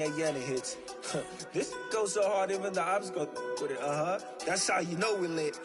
Yelling hits. This goes so hard, even the ops go with it. That's how you know we lit.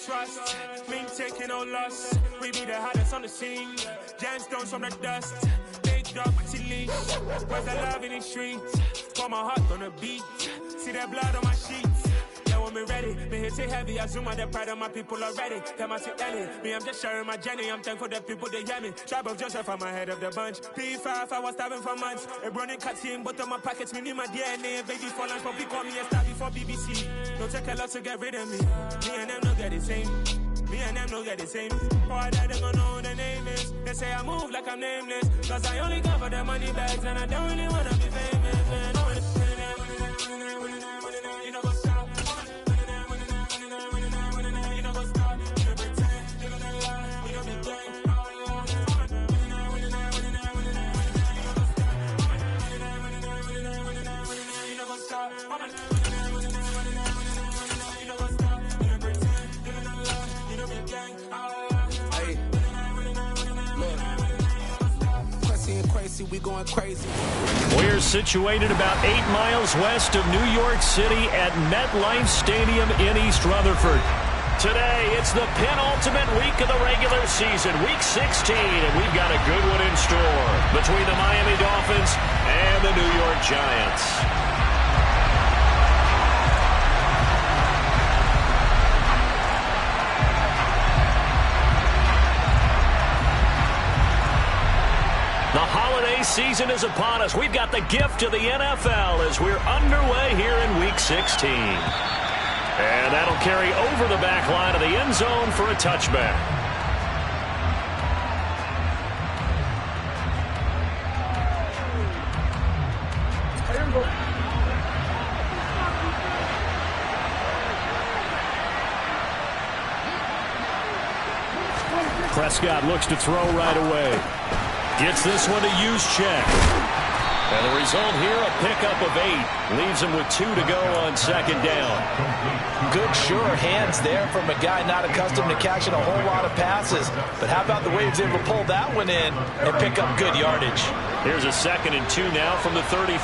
Trust, me taking no loss. We be the hottest on the scene. Gemstones from the dust. Big dog with your leash. Where's the love in the streets? Pour my heart on the beat. See that blood on my sheets. Yeah, when me ready, me hit it heavy. I zoom out the pride of my people already. Them I see Ellie. Me, I'm just sharing my journey. I'm thankful that people they hear me. Tribe of Joseph, I'm ahead of the bunch. P5, I was starving for months. A running cuts in, but on my pockets, me need my DNA. Baby for lunch, but we call me a star before BBC. Don't take a lot to get rid of me. Me and them no get the same. Me and them no get the same. Boy, that they gonna know who the name is. They say I move like I'm nameless. Cause I only cover the money bags and I don't really wanna be famous, man. You know what's up? You know what's up? You pretend, living a lie. We don't be gang. You know what's up? We going crazy. We're situated about 8 miles west of New York City at MetLife Stadium in East Rutherford. Today, it's the penultimate week of the regular season, week 16, and we've got a good one in store between the Miami Dolphins and the New York Giants. The holiday season is upon us. We've got the gift of the NFL as we're underway here in Week 16. And that'll carry over the back line of the end zone for a touchback. Prescott looks to throw right away. Gets this one to Juszczyk. And the result here, a pickup of 8. Leaves him with 2 to go on second down. Good, sure hands there from a guy not accustomed to catching a whole lot of passes. But how about the way he was able to pull that one in and pick up good yardage? Here's a 2nd and 2 now from the 33.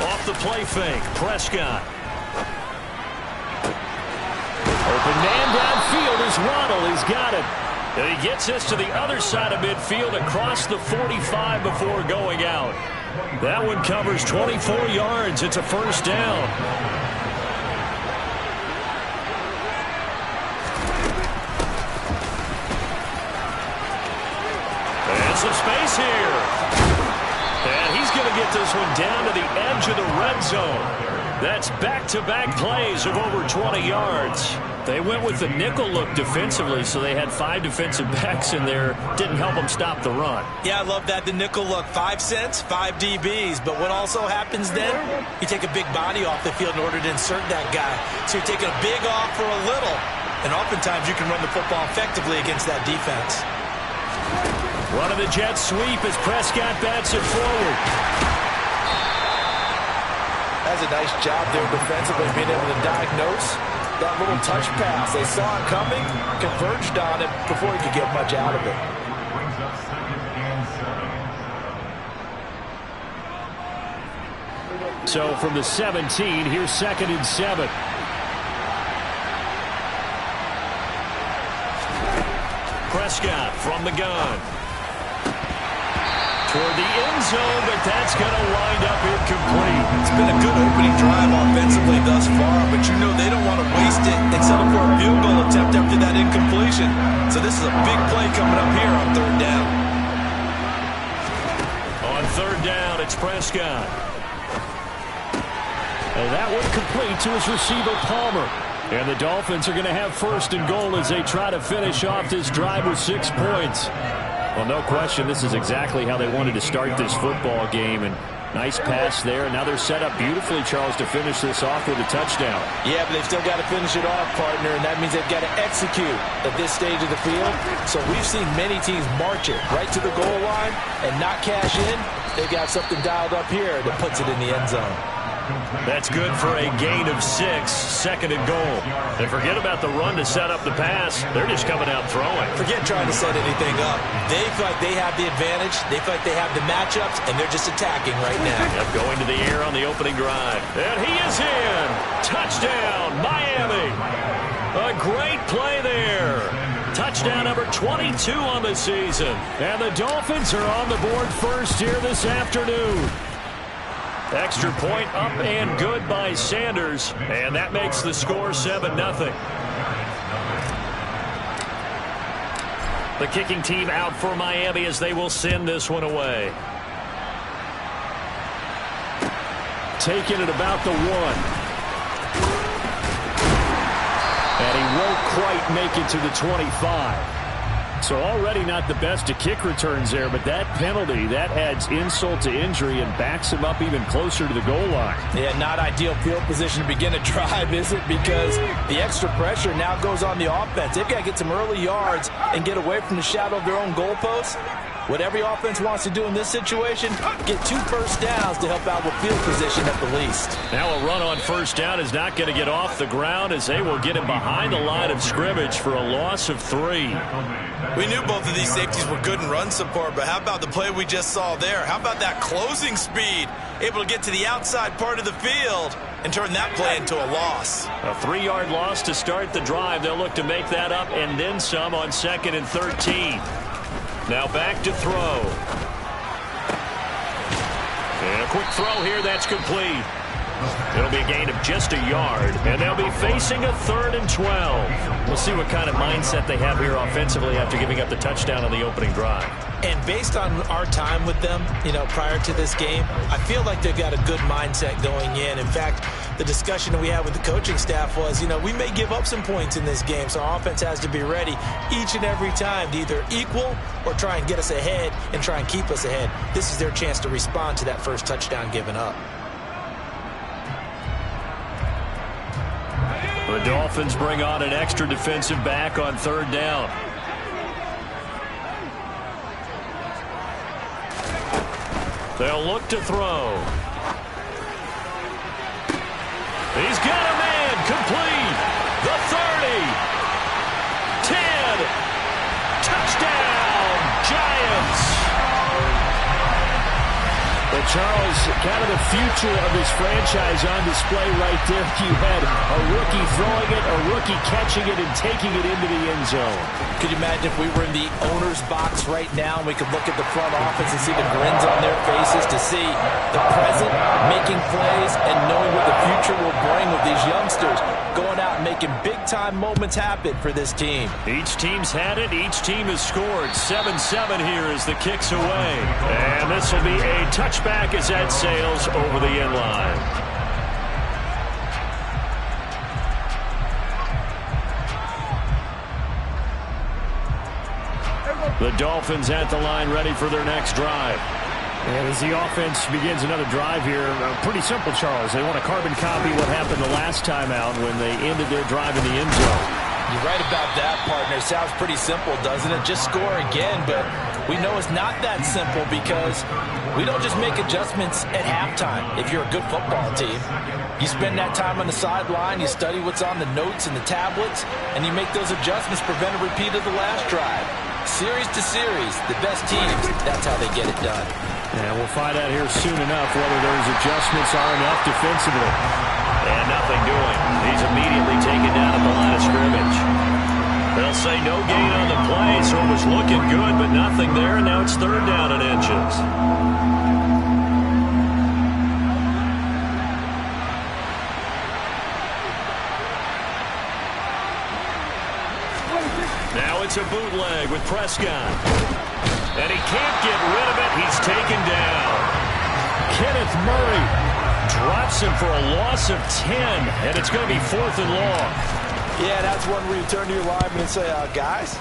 Off the play fake, Prescott. Open man downfield is Waddle. He's got it. And he gets this to the other side of midfield across the 45 before going out. That one covers 24 yards. It's a first down. And some space here. And he's going to get this one down to the edge of the red zone. That's back-to-back plays of over 20 yards. They went with the nickel look defensively, so they had 5 defensive backs in there. Didn't help them stop the run. Yeah, I love that, the nickel look. 5 cents, 5 DBs. But what also happens then? You take a big body off the field in order to insert that guy. So you're taking a big off for a little. And oftentimes you can run the football effectively against that defense. Running the jet sweep as Prescott bats it forward. That's a nice job there defensively, being able to diagnose that little touch pass. They saw it coming, converged on it before he could get much out of it. So from the 17, here's 2nd and 7. Prescott from the gun. Toward the end zone, but that's going to wind up incomplete. It's been a good opening drive offensively thus far, but you know they don't want to waste it and settle for a field goal attempt after that incompletion. So this is a big play coming up here on 3rd down. On 3rd down, it's Prescott. And that one complete to his receiver, Palmer. And the Dolphins are going to have first and goal as they try to finish off this drive with 6 points. Well, no question, this is exactly how they wanted to start this football game. And nice pass there. Now they're set up beautifully, Charles, to finish this off with a touchdown. Yeah, but they've still got to finish it off, partner, and that means they've got to execute at this stage of the field. So we've seen many teams march it right to the goal line and not cash in. They got something dialed up here that puts it in the end zone. That's good for a gain of 6, second and goal. And forget about the run to set up the pass. They're just coming out throwing. Forget trying to set anything up. They feel like they have the advantage. They feel like they have the matchups, and they're just attacking right now. Yep, going to the air on the opening drive. And he is in. Touchdown, Miami. A great play there. Touchdown number 22 on the season. And the Dolphins are on the board first here this afternoon. Extra point up and good by Sanders. And that makes the score 7-0. The kicking team out for Miami as they will send this one away. Taking it about the 1. And he won't quite make it to the 25. So already not the best of kick returns there, but that penalty, that adds insult to injury and backs him up even closer to the goal line. Yeah, not ideal field position to begin a drive, is it? Because the extra pressure now goes on the offense. They've got to get some early yards and get away from the shadow of their own goalposts. What every offense wants to do in this situation, get 2 first downs to help out with field position at the least. Now a run on first down is not going to get off the ground as they will get him behind the line of scrimmage for a loss of 3. We knew both of these safeties were good in run support, but how about the play we just saw there? How about that closing speed? Able to get to the outside part of the field and turn that play into a loss. A 3-yard loss to start the drive. They'll look to make that up and then some on 2nd and 13. Now back to throw. And a quick throw here. That's complete. It'll be a gain of just a yard, and they'll be facing a 3rd and 12. We'll see what kind of mindset they have here offensively after giving up the touchdown on the opening drive. And based on our time with them, prior to this game, I feel like they've got a good mindset going in. In fact, the discussion that we had with the coaching staff was, we may give up some points in this game, so our offense has to be ready each and every time to either equal or try and get us ahead and try and keep us ahead. This is their chance to respond to that first touchdown given up. The Dolphins bring on an extra defensive back on 3rd down. They'll look to throw. He's got a man complete. The 30. 10. Touchdown, Giants. Well, Charles, kind of the future of this franchise on display right there. You had a rookie throwing it, a rookie catching it, and taking it into the end zone. Could you imagine if we were in the owner's box right now and we could look at the front office and see the grins on their faces, to see the present making plays and knowing what the future will bring with these youngsters going out and making big-time moments happen for this team. Each team's had it. Each team has scored. 7-7 here as the kick's away. And this will be a touchback as that sails over the end line. The Dolphins at the line, ready for their next drive. And as the offense begins another drive here, pretty simple, Charles. They want to carbon copy what happened the last time out when they ended their drive in the end zone. You're right about that, partner. Sounds pretty simple, doesn't it? Just score again, but we know it's not that simple because we don't just make adjustments at halftime if you're a good football team. You spend that time on the sideline, you study what's on the notes and the tablets, and you make those adjustments, prevent a repeat of the last drive. Series to series, the best teams, that's how they get it done. Yeah, we'll find out here soon enough whether those adjustments are enough defensively. And nothing doing. He's immediately taken down at the line of scrimmage. They'll say no gain on the play, so it was looking good, but nothing there, and now it's 3rd down and inches. Now it's a bootleg with Prescott. And he can't get rid of it. He's taken down. Kenneth Murray drops him for a loss of 10, and it's going to be 4th and long. Yeah, that's one where you turn to your lineman and say, guys,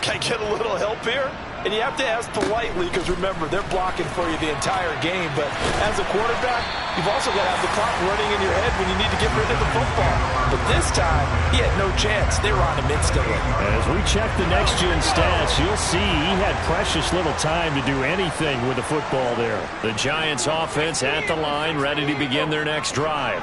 can I get a little help here? And you have to ask politely because, remember, they're blocking for you the entire game. But as a quarterback, you've also got to have the clock running in your head when you need to get rid of the football. But this time, he had no chance. They were on him instantly. As we check the next-gen stats, you'll see he had precious little time to do anything with the football there. The Giants offense at the line, ready to begin their next drive.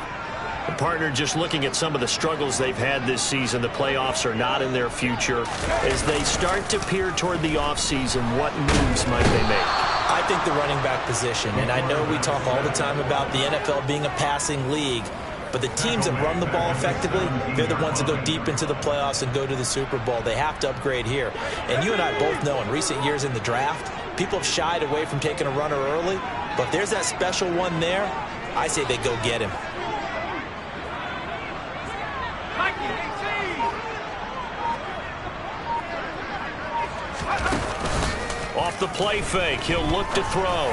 The partner, just looking at some of the struggles they've had this season, the playoffs are not in their future. As they start to peer toward the offseason, what moves might they make? I think the running back position, and I know we talk all the time about the NFL being a passing league, but the teams that run the ball effectively, they're the ones that go deep into the playoffs and go to the Super Bowl. They have to upgrade here. And you and I both know in recent years in the draft, people have shied away from taking a runner early, but if there's that special one there, I say they go get him. Off the play fake, he'll look to throw.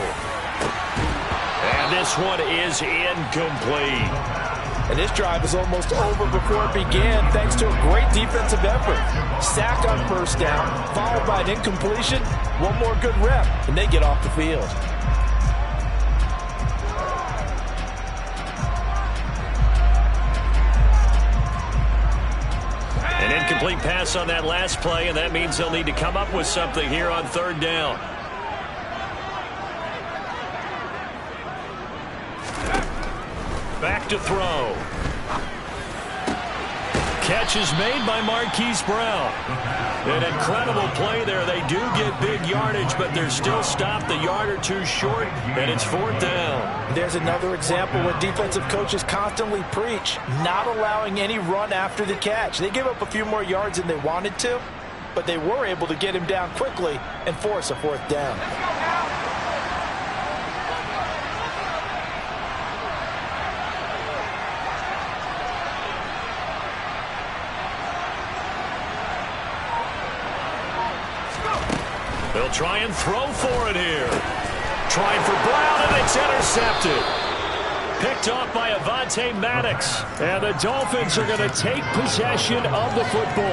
And this one is incomplete. And this drive is almost over before it began, thanks to a great defensive effort. Sack on first down, followed by an incompletion. One more good rep, and they get off the field. An incomplete pass on that last play, and that means they'll need to come up with something here on 3rd down. Back to throw. Catch is made by Marquise Brown. An incredible play there. They do get big yardage, but they're still stopped a yard or two short, and it's 4th down. There's another example where defensive coaches constantly preach, not allowing any run after the catch. They gave up a few more yards than they wanted to, but they were able to get him down quickly and force a 4th down. They'll try and throw for it here. Trying for Brown, and it's intercepted. Picked off by Avonte Maddox. And the Dolphins are going to take possession of the football.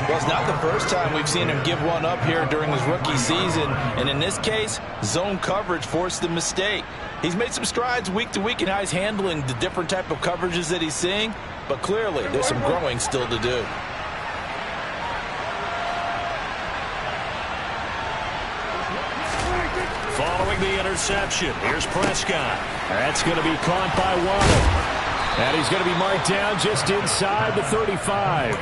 Well, it's not the first time we've seen him give one up here during his rookie season. And in this case, zone coverage forced the mistake. He's made some strides week to week in how he's handling the different type of coverages that he's seeing. But clearly, there's some growing still to do. Following the interception, here's Prescott. That's going to be caught by Waddle. And he's going to be marked down just inside the 35.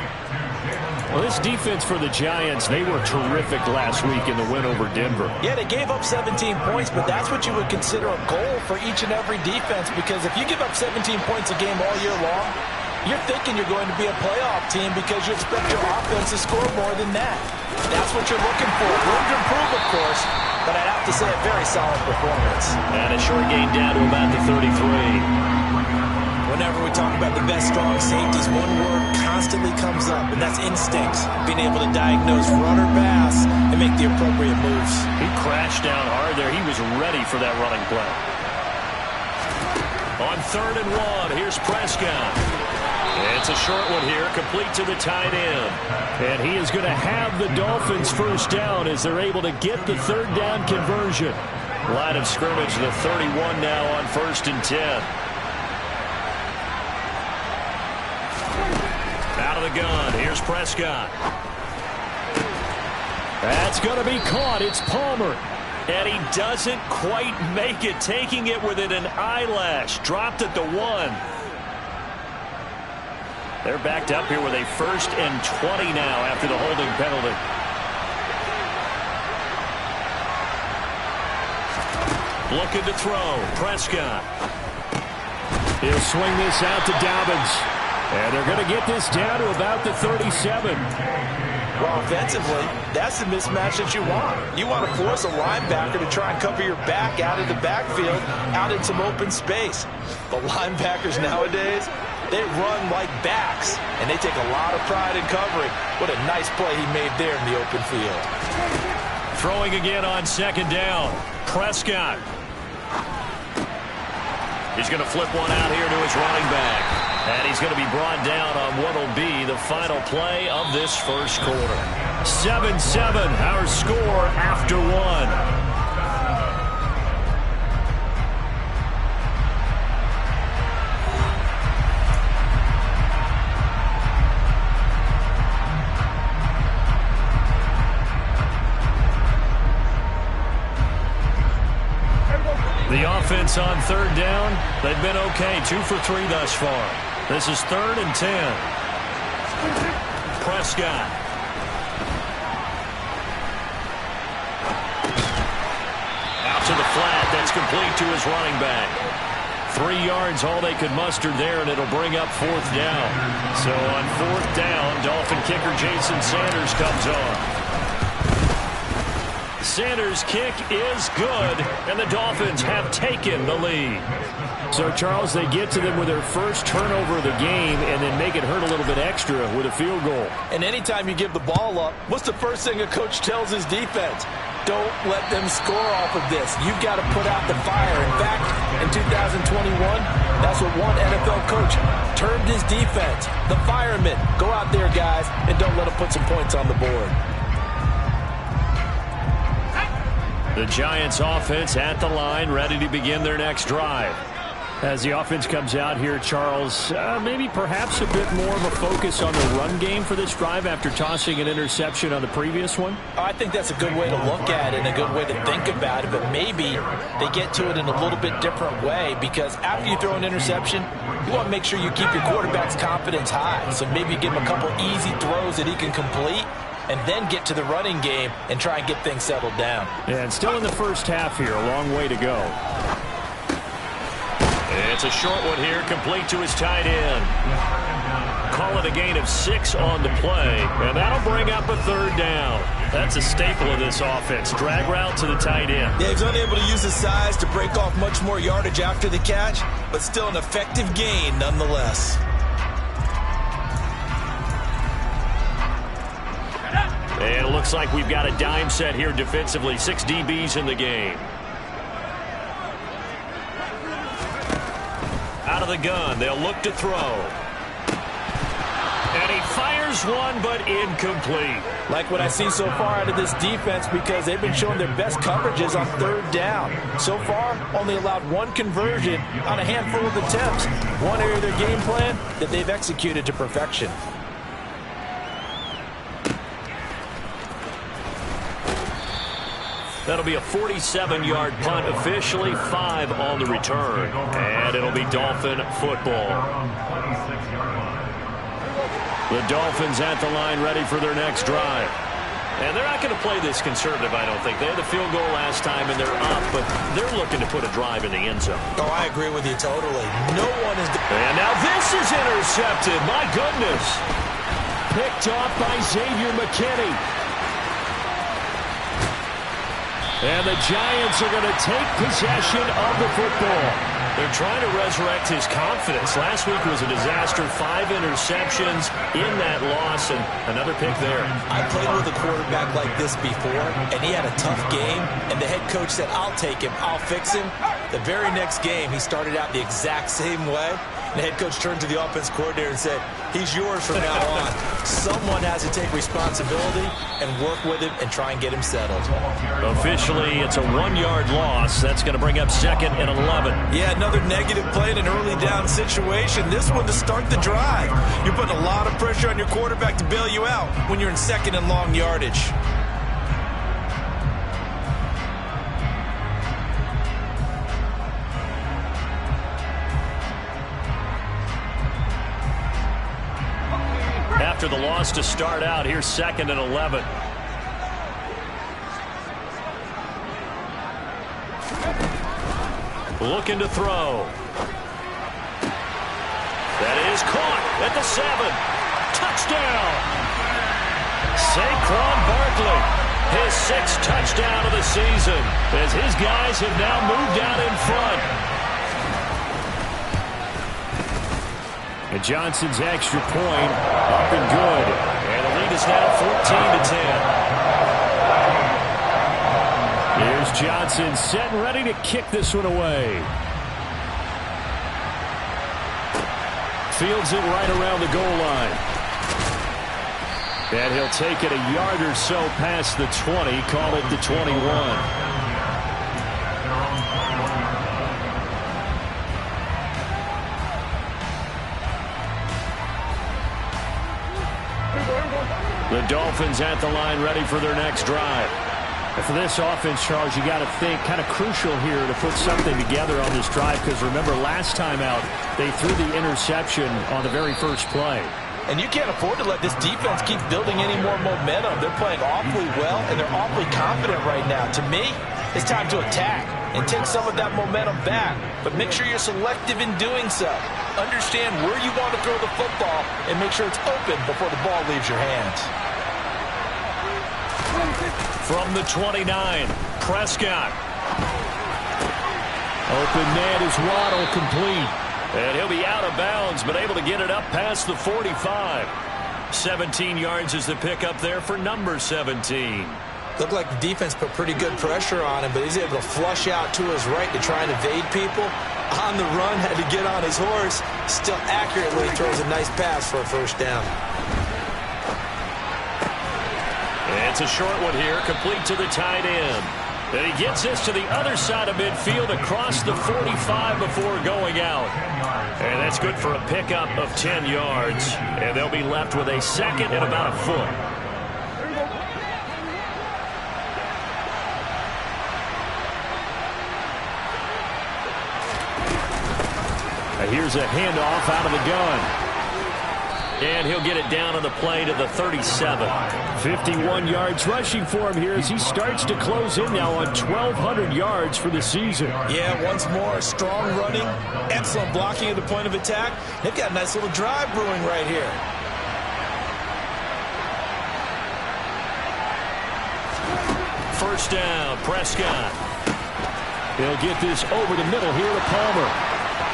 Well, this defense for the Giants, they were terrific last week in the win over Denver. Yeah, they gave up 17 points, but that's what you would consider a goal for each and every defense, because if you give up 17 points a game all year long, you're thinking you're going to be a playoff team because you expect your offense to score more than that. That's what you're looking for. Room to improve, of course, but I'd have to say a very solid performance. And a short gain down to about the 33. Whenever we talk about the best strong safeties, one word constantly comes up, and that's instincts. Being able to diagnose run or pass and make the appropriate moves. He crashed down hard there. He was ready for that running play. On 3rd and 1, here's Prescott. It's a short one here, complete to the tight end. And he is going to have the Dolphins first down as they're able to get the 3rd down conversion. Line of scrimmage, the 31 now on 1st and 10. Out of the gun, here's Prescott. That's going to be caught. It's Palmer. And he doesn't quite make it, taking it within an eyelash. Dropped at the 1. They're backed up here with a 1st and 20 now after the holding penalty. Looking to throw. Prescott. He'll swing this out to Dobbins. And they're going to get this down to about the 37. Well, offensively, that's the mismatch that you want. You want to force a linebacker to try and cover your back out of the backfield, out in some open space. But linebackers nowadays, they run like backs, and they take a lot of pride in covering. What a nice play he made there in the open field. Throwing again on 2nd down. Prescott. He's going to flip one out here to his running back. And he's going to be brought down on what will be the final play of this first quarter. 7-7, our score after one. The offense on third down, they've been okay. 2 for 3 thus far. This is 3rd and 10. Prescott. Out to the flat. That's complete to his running back. 3 yards, all they could muster there, and it'll bring up 4th down. So on 4th down, Dolphin kicker Jason Sanders comes on. Sanders' kick is good, and the Dolphins have taken the lead. So, Charles, they get to them with their first turnover of the game and then make it hurt a little bit extra with a field goal. And anytime you give the ball up, what's the first thing a coach tells his defense? Don't let them score off of this. You've got to put out the fire. In fact, in 2021, that's what one NFL coach termed his defense. The firemen. Go out there, guys, and don't let them put some points on the board. The Giants offense at the line, ready to begin their next drive. As the offense comes out here, Charles, maybe perhaps a bit more of a focus on the run game for this drive after tossing an interception on the previous one? I think that's a good way to look at it and a good way to think about it, but maybe they get to it in a little bit different way, because after you throw an interception, you want to make sure you keep your quarterback's confidence high. So maybe give him a couple easy throws that he can complete, and then get to the running game and try and get things settled down. Yeah, and still in the first half here, a long way to go. It's a short one here, complete to his tight end. Call it a gain of 6 on the play, and that'll bring up a 3rd down. That's a staple of this offense. Drag route to the tight end. Yeah, he's unable to use his size to break off much more yardage after the catch, but still an effective gain nonetheless. And it looks like we've got a dime set here defensively. 6 DBs in the game. Out of the gun, they'll look to throw. And he fires one, but incomplete. Like what I see so far out of this defense, because they've been showing their best coverages on 3rd down. So far, only allowed 1 conversion on a handful of attempts. One area of their game plan that they've executed to perfection. That'll be a 47-yard punt, officially 5 on the return. And it'll be Dolphin football. The Dolphins at the line, ready for their next drive. And they're not going to play this conservative, I don't think. They had the field goal last time, and they're up, but they're looking to put a drive in the end zone. Oh, I agree with you totally. No one is... And now this is intercepted. My goodness. Picked off by Xavier McKinney. And the Giants are going to take possession of the football. They're trying to resurrect his confidence. Last week was a disaster. 5 interceptions in that loss, and another pick there. I played with a quarterback like this before, and he had a tough game, and the head coach said, I'll take him, I'll fix him. The very next game, he started out the exact same way. The head coach turned to the offense coordinator and said, he's yours from now on. Someone has to take responsibility and work with him and try and get him settled. Officially, it's a 1-yard loss. That's going to bring up 2nd and 11. Yeah, another negative play in an early down situation. This one to start the drive. You're putting a lot of pressure on your quarterback to bail you out when you're in 2nd and long yardage. After the loss to start out, here's 2nd and 11. Looking to throw. That is caught at the 7. Touchdown. Saquon Barkley, his 6th touchdown of the season, as his guys have now moved out in front. And Johnson's extra point up and good. And the lead is now 14-10. Here's Johnson set and ready to kick this one away. Fields it right around the goal line. And he'll take it a yard or so past the 20, call it the 21. The Dolphins at the line, ready for their next drive. And for this offense, Charles, you got to think kind of crucial here to put something together on this drive, because remember last time out they threw the interception on the very first play. And you can't afford to let this defense keep building any more momentum. They're playing awfully well, and they're awfully confident right now. To me, it's time to attack and take some of that momentum back. But make sure you're selective in doing so. Understand where you want to throw the football and make sure it's open before the ball leaves your hands. From the 29, Prescott. Open man is Waddle, complete. And he'll be out of bounds, but able to get it up past the 45. 17 yards is the pickup there for number 17. Looked like the defense put pretty good pressure on him, but he's able to flush out to his right to try and evade people. On the run, had to get on his horse. Still accurately throws a nice pass for a first down. It's a short one here, complete to the tight end. And he gets this to the other side of midfield across the 45 before going out. And that's good for a pickup of 10 yards. And they'll be left with a second and about a foot. And here's a handoff out of the gun. And he'll get it down on the play to the 37. 51 yards rushing for him here as he starts to close in now on 1,200 yards for the season. Yeah, once more, strong running, excellent blocking at the point of attack. They've got a nice little drive brewing right here. First down, Prescott. He'll get this over the middle here to Palmer.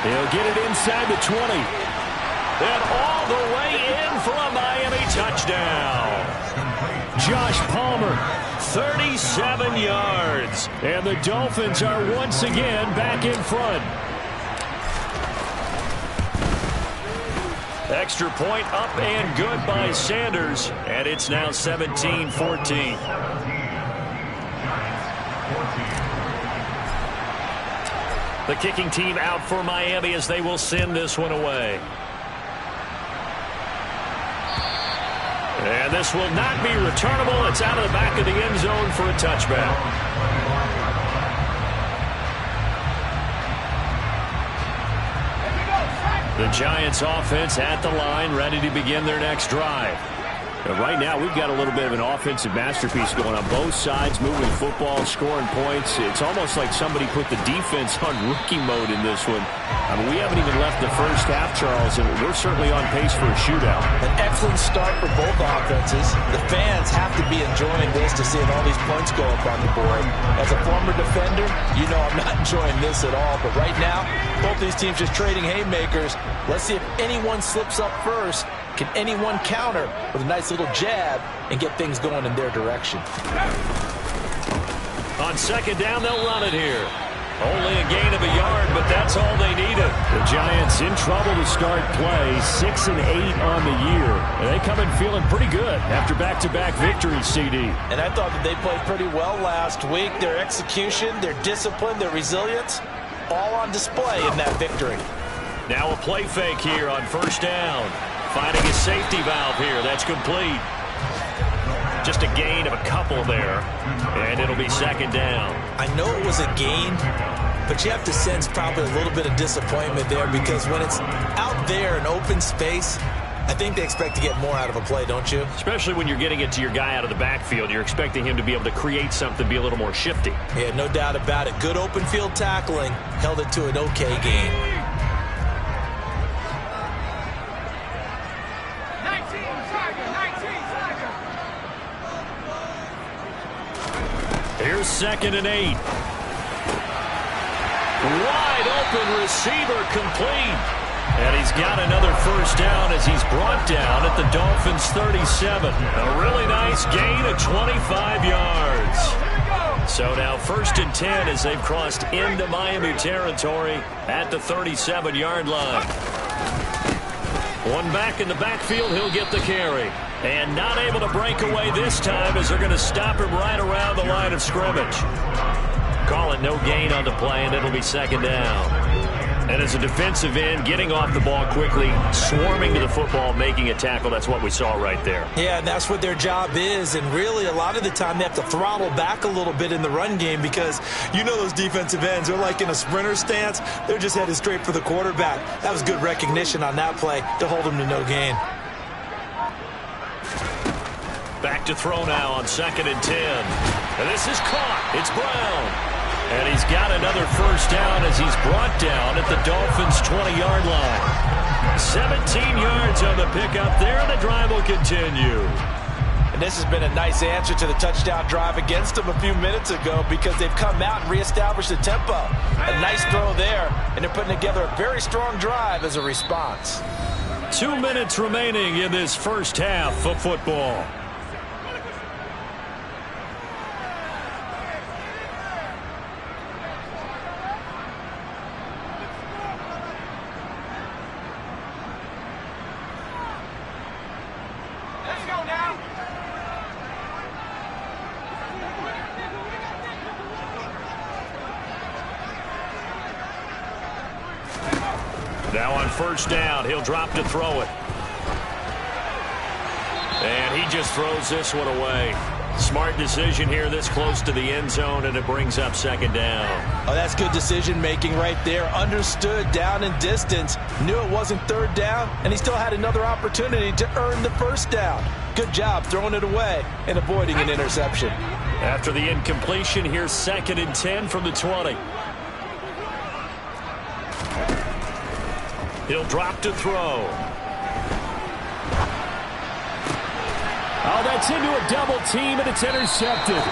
He'll get it inside the 20. And all the way in for a Miami touchdown. Josh Palmer, 37 yards. And the Dolphins are once again back in front. Extra point up and good by Sanders. And it's now 17-14. The kicking team out for Miami as they will send this one away. And this will not be returnable. It's out of the back of the end zone for a touchback. The Giants offense at the line, ready to begin their next drive. And right now, we've got a little bit of an offensive masterpiece going on both sides, moving the football, scoring points. It's almost like somebody put the defense on rookie mode in this one. I mean, we haven't even left the first half, Charles, and we're certainly on pace for a shootout. An excellent start for both offenses. The fans have to be enjoying this to seeing all these points go up on the board. As a former defender, you know I'm not enjoying this at all. But right now, both these teams just trading haymakers. Let's see if anyone slips up first. Can anyone counter with a nice little jab and get things going in their direction? On second down, they'll run it here. Only a gain of a yard, but that's all they needed. The Giants in trouble to start play, 6-8 on the year. And they come in feeling pretty good after back-to-back victories, CD. And I thought that they played pretty well last week. Their execution, their discipline, their resilience, all on display in that victory. Now a play fake here on first down. Finding a safety valve here. That's complete. Just a gain of a couple there. And it'll be second down. I know it was a gain, but you have to sense probably a little bit of disappointment there, because when it's out there in open space, I think they expect to get more out of a play, don't you? Especially when you're getting it to your guy out of the backfield. You're expecting him to be able to create something, be a little more shifty. Yeah, no doubt about it. Good open field tackling. Held it to an okay gain. Here's 2nd and 8. Wide open receiver, complete. And he's got another first down as he's brought down at the Dolphins' 37. A really nice gain of 25 yards. So now 1st and 10 as they've crossed into Miami territory at the 37-yard line. One back in the backfield, he'll get the carry. And not able to break away this time as they're going to stop him right around the line of scrimmage. Call it no gain on the play, and it'll be second down. And as a defensive end, getting off the ball quickly, swarming to the football, making a tackle, that's what we saw right there. Yeah, and that's what their job is. And really, a lot of the time, they have to throttle back a little bit in the run game because you know those defensive ends, they're like in a sprinter stance. They're just headed straight for the quarterback. That was good recognition on that play to hold him to no gain. Back to throw now on 2nd and 10. And this is caught. It's Brown. And he's got another first down as he's brought down at the Dolphins' 20-yard line. 17 yards on the pickup there, and the drive will continue. And this has been a nice answer to the touchdown drive against them a few minutes ago because they've come out and reestablished the tempo. A nice throw there, and they're putting together a very strong drive as a response. 2 minutes remaining in this first half of football. Now on first down, he'll drop to throw it. And he just throws this one away. Smart decision here this close to the end zone, and it brings up second down. Oh, that's good decision-making right there. Understood down and distance. Knew it wasn't third down, and he still had another opportunity to earn the first down. Good job throwing it away and avoiding an interception. After the incompletion, here's 2nd and 10 from the 20. He'll drop to throw. Oh, that's into a double team, and it's intercepted.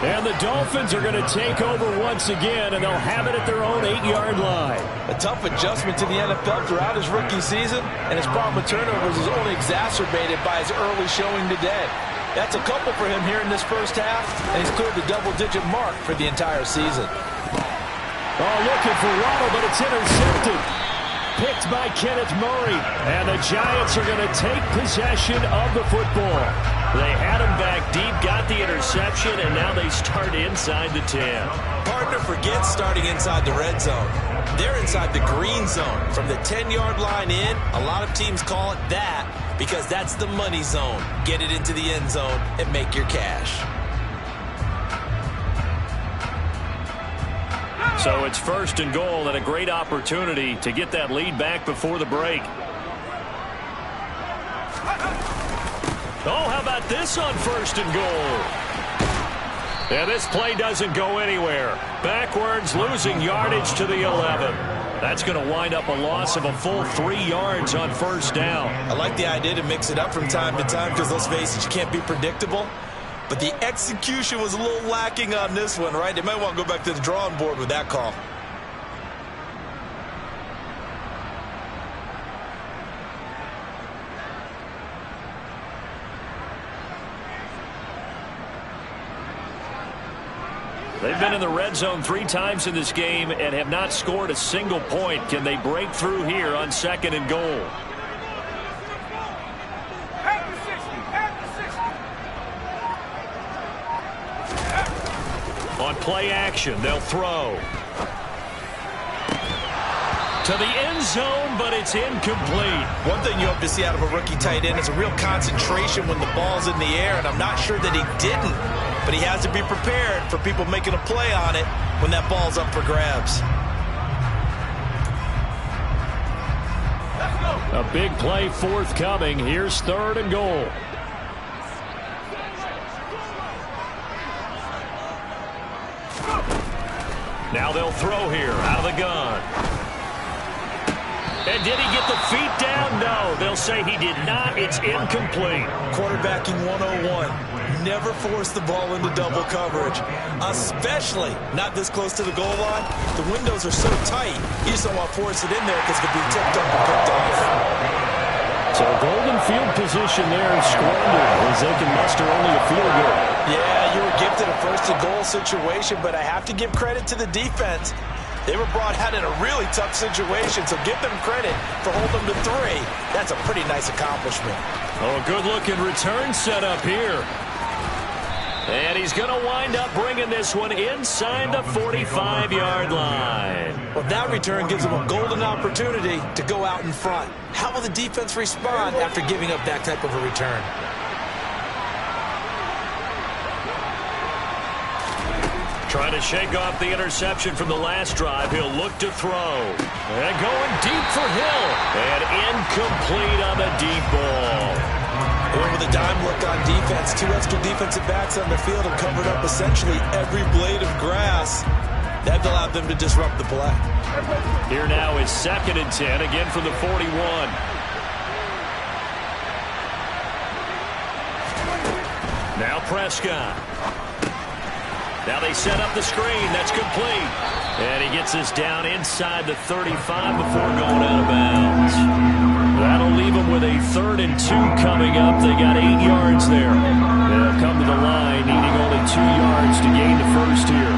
And the Dolphins are going to take over once again, and they'll have it at their own 8-yard line. A tough adjustment to the NFL throughout his rookie season, and his problem with turnovers is only exacerbated by his early showing today. That's a couple for him here in this first half, and he's cleared the double-digit mark for the entire season. Oh, looking for Waddle, but it's intercepted. Picked by Kenneth Murray, and the Giants are going to take possession of the football. They had him back deep, got the interception, and now they start inside the 10. Partner forgets starting inside the red zone. They're inside the green zone. From the 10-yard line in, a lot of teams call it that because that's the money zone. Get it into the end zone and make your cash. So it's 1st and goal, and a great opportunity to get that lead back before the break. Oh, how about this on 1st and goal? And this play doesn't go anywhere. Backwards, losing yardage to the 11. That's going to wind up a loss of a full 3 yards on first down. I like the idea to mix it up from time to time because, let's face it, you can't be predictable. But the execution was a little lacking on this one, right? They might want to go back to the drawing board with that call. They've been in the red zone 3 times in this game and have not scored a single point. Can they break through here on 2nd and goal? On play action, they'll throw. To the end zone, but it's incomplete. One thing you hope to see out of a rookie tight end is a real concentration when the ball's in the air, and I'm not sure that he didn't, but he has to be prepared for people making a play on it when that ball's up for grabs. A big play forthcoming. Here's 3rd and goal. Now they'll throw here out of the gun. And did he get the feet down? No, they'll say he did not. It's incomplete. Quarterbacking 101. Never force the ball into double coverage, especially not this close to the goal line. The windows are so tight, you just don't want to force it in there because it could be tipped up and picked off. So golden field position there squandered as they can muster only a field goal. Yeah, you were gifted a 1st and goal situation, but I have to give credit to the defense. They were brought out in a really tough situation, so give them credit for holding them to 3. That's a pretty nice accomplishment. Oh, good-looking return set up here. And he's going to wind up bringing this one inside the 45-yard line. Well, that return gives them a golden opportunity to go out in front. How will the defense respond after giving up that type of a return? Trying to shake off the interception from the last drive. He'll look to throw. And going deep for Hill. And incomplete on the deep ball. With a dime look on defense, 2 extra defensive backs on the field and covered up essentially every blade of grass. That allowed them to disrupt the play. Here now is 2nd and 10, again from the 41. Now Prescott. Now they set up the screen. That's complete. And he gets this down inside the 35 before going out of bounds. That'll leave them with a 3rd and 2 coming up. They got 8 yards there. They'll come to the line, needing only 2 yards to gain the first here.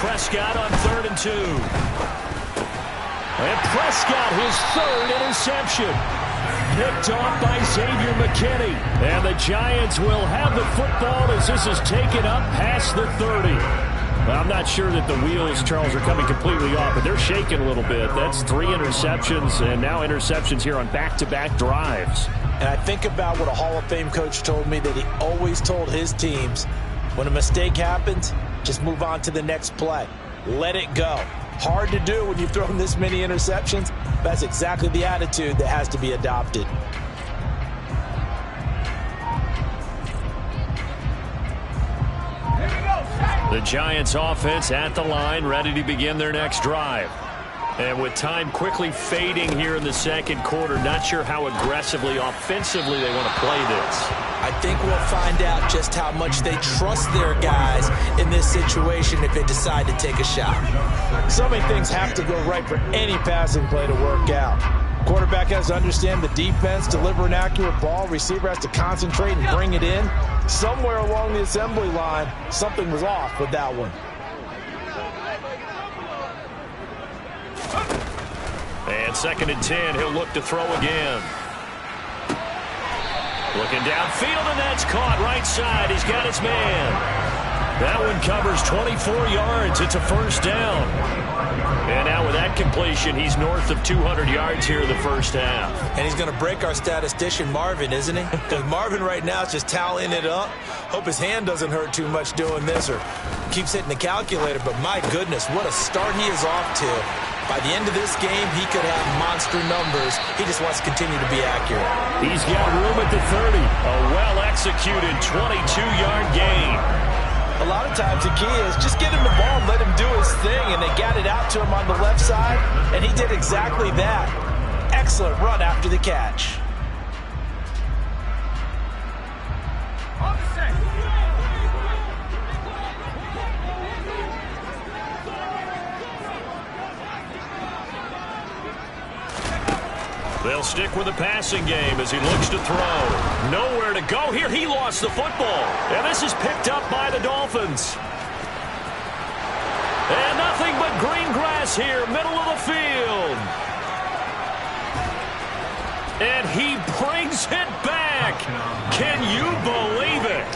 Prescott on 3rd and 2. And Prescott, his 3rd interception. Picked off by Xavier McKinney. And the Giants will have the football as this is taken up past the 30. Well, I'm not sure that the wheels, Charles, are coming completely off, but they're shaking a little bit. That's 3 interceptions, and now interceptions here on back-to-back drives. And I think about what a Hall of Fame coach told me, that he always told his teams, when a mistake happens, just move on to the next play. Let it go. Hard to do when you've thrown this many interceptions. That's exactly the attitude that has to be adopted. The Giants offense at the line, ready to begin their next drive. And with time quickly fading here in the 2nd quarter, not sure how aggressively, offensively they want to play this. I think we'll find out just how much they trust their guys in this situation if they decide to take a shot. So many things have to go right for any passing play to work out. Quarterback has to understand the defense, deliver an accurate ball. Receiver has to concentrate and bring it in. Somewhere along the assembly line, something was off with that one. And 2nd and 10, he'll look to throw again. Looking downfield, and that's caught right side. He's got his man. That one covers 24 yards. It's a 1st down. And now with that completion, he's north of 200 yards here in the 1st half. And he's going to break our statistician, Marvin, isn't he? Because Marvin right now is just tallying it up. Hope his hand doesn't hurt too much doing this or keeps hitting the calculator. But my goodness, what a start he is off to. By the end of this game, he could have monster numbers. He just wants to continue to be accurate. He's got room at the 30. A well-executed 22-yard gain. A lot of times the key is just get him the ball and let him do his thing, and they got it out to him on the left side, and he did exactly that. Excellent run after the catch. They'll stick with the passing game as he looks to throw. Nowhere to go here. He lost the football. And this is picked up by the Dolphins. And nothing but green grass here, middle of the field. And he brings it back. Can you believe it?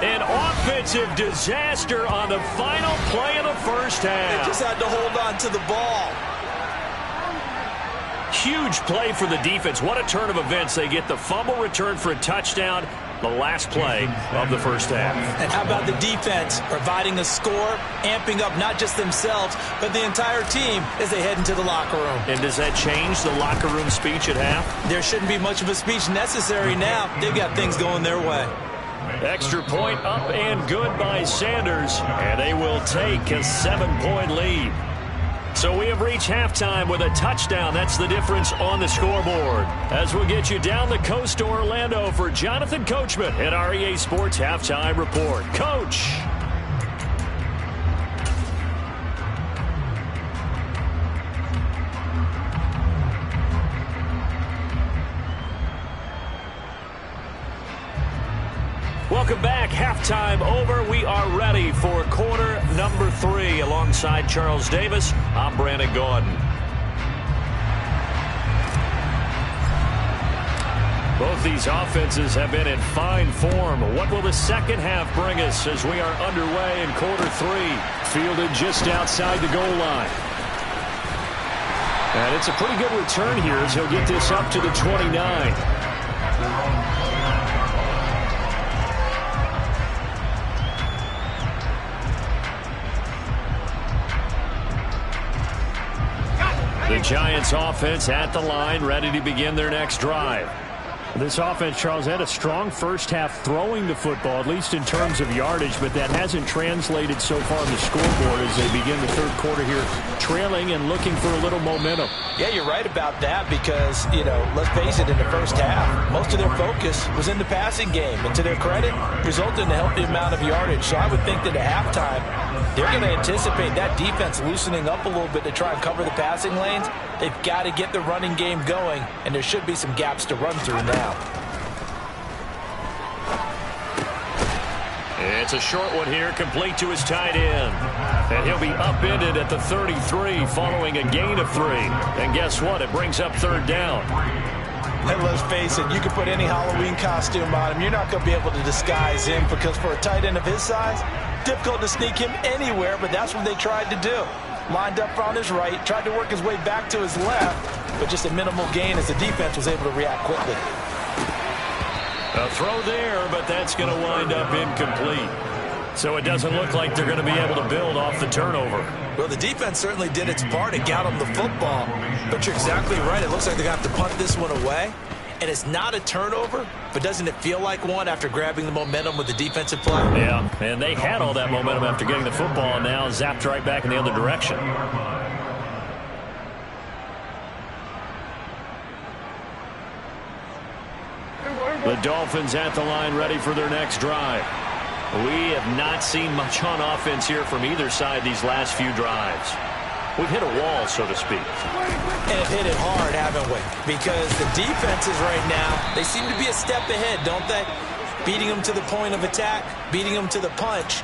An offensive disaster on the final play of the 1st half. They just had to hold on to the ball. Huge play for the defense. What a turn of events. They get the fumble return for a touchdown, the last play of the 1st half. And how about the defense providing a score, amping up not just themselves, but the entire team as they head into the locker room. And does that change the locker room speech at half? There shouldn't be much of a speech necessary now. They've got things going their way. Extra point up and good by Sanders, and they will take a 7-point lead. So we have reached halftime with a touchdown. That's the difference on the scoreboard. As we'll get you down the coast to Orlando for Jonathan Coachman at our EA Sports Halftime Report. Coach. Welcome back. Halftime over. We are ready for quarter number 3. Alongside Charles Davis, I'm Brandon Gaudin. Both these offenses have been in fine form. What will the second half bring us as we are underway in quarter 3? Fielded just outside the goal line. And it's a pretty good return here as he'll get this up to the 29. The Giants offense at the line, ready to begin their next drive. This offense, Charles, had a strong first half throwing the football, at least in terms of yardage, but that hasn't translated so far on the scoreboard as they begin the third quarter here, trailing and looking for a little momentum. Yeah, you're right about that because, let's face it, in the first half, most of their focus was in the passing game. And to their credit, resulted in a healthy amount of yardage. So I would think that at halftime, they're going to anticipate that defense loosening up a little bit to try and cover the passing lanes. They've got to get the running game going, and there should be some gaps to run through now. It's a short one here, complete to his tight end. And he'll be upended at the 33 following a gain of 3. And guess what? It brings up third down. And let's face it, you can put any Halloween costume on him. You're not going to be able to disguise him because for a tight end of his size, difficult to sneak him anywhere, but that's what they tried to do. Lined up on his right, tried to work his way back to his left, but just a minimal gain as the defense was able to react quickly. A throw there, but that's going to wind up incomplete. So it doesn't look like they're going to be able to build off the turnover. Well, the defense certainly did its part to get them the football, but you're exactly right. It looks like they're going to have to punt this one away. And it's not a turnover, but doesn't it feel like one after grabbing the momentum with the defensive play? Yeah, and they had all that momentum after getting the football, and now zapped right back in the other direction. The Dolphins at the line ready for their next drive. We have not seen much on offense here from either side these last few drives. We've hit a wall, so to speak. And have hit it hard, haven't we? Because the defenses right now, they seem to be a step ahead, don't they? Beating them to the point of attack, beating them to the punch.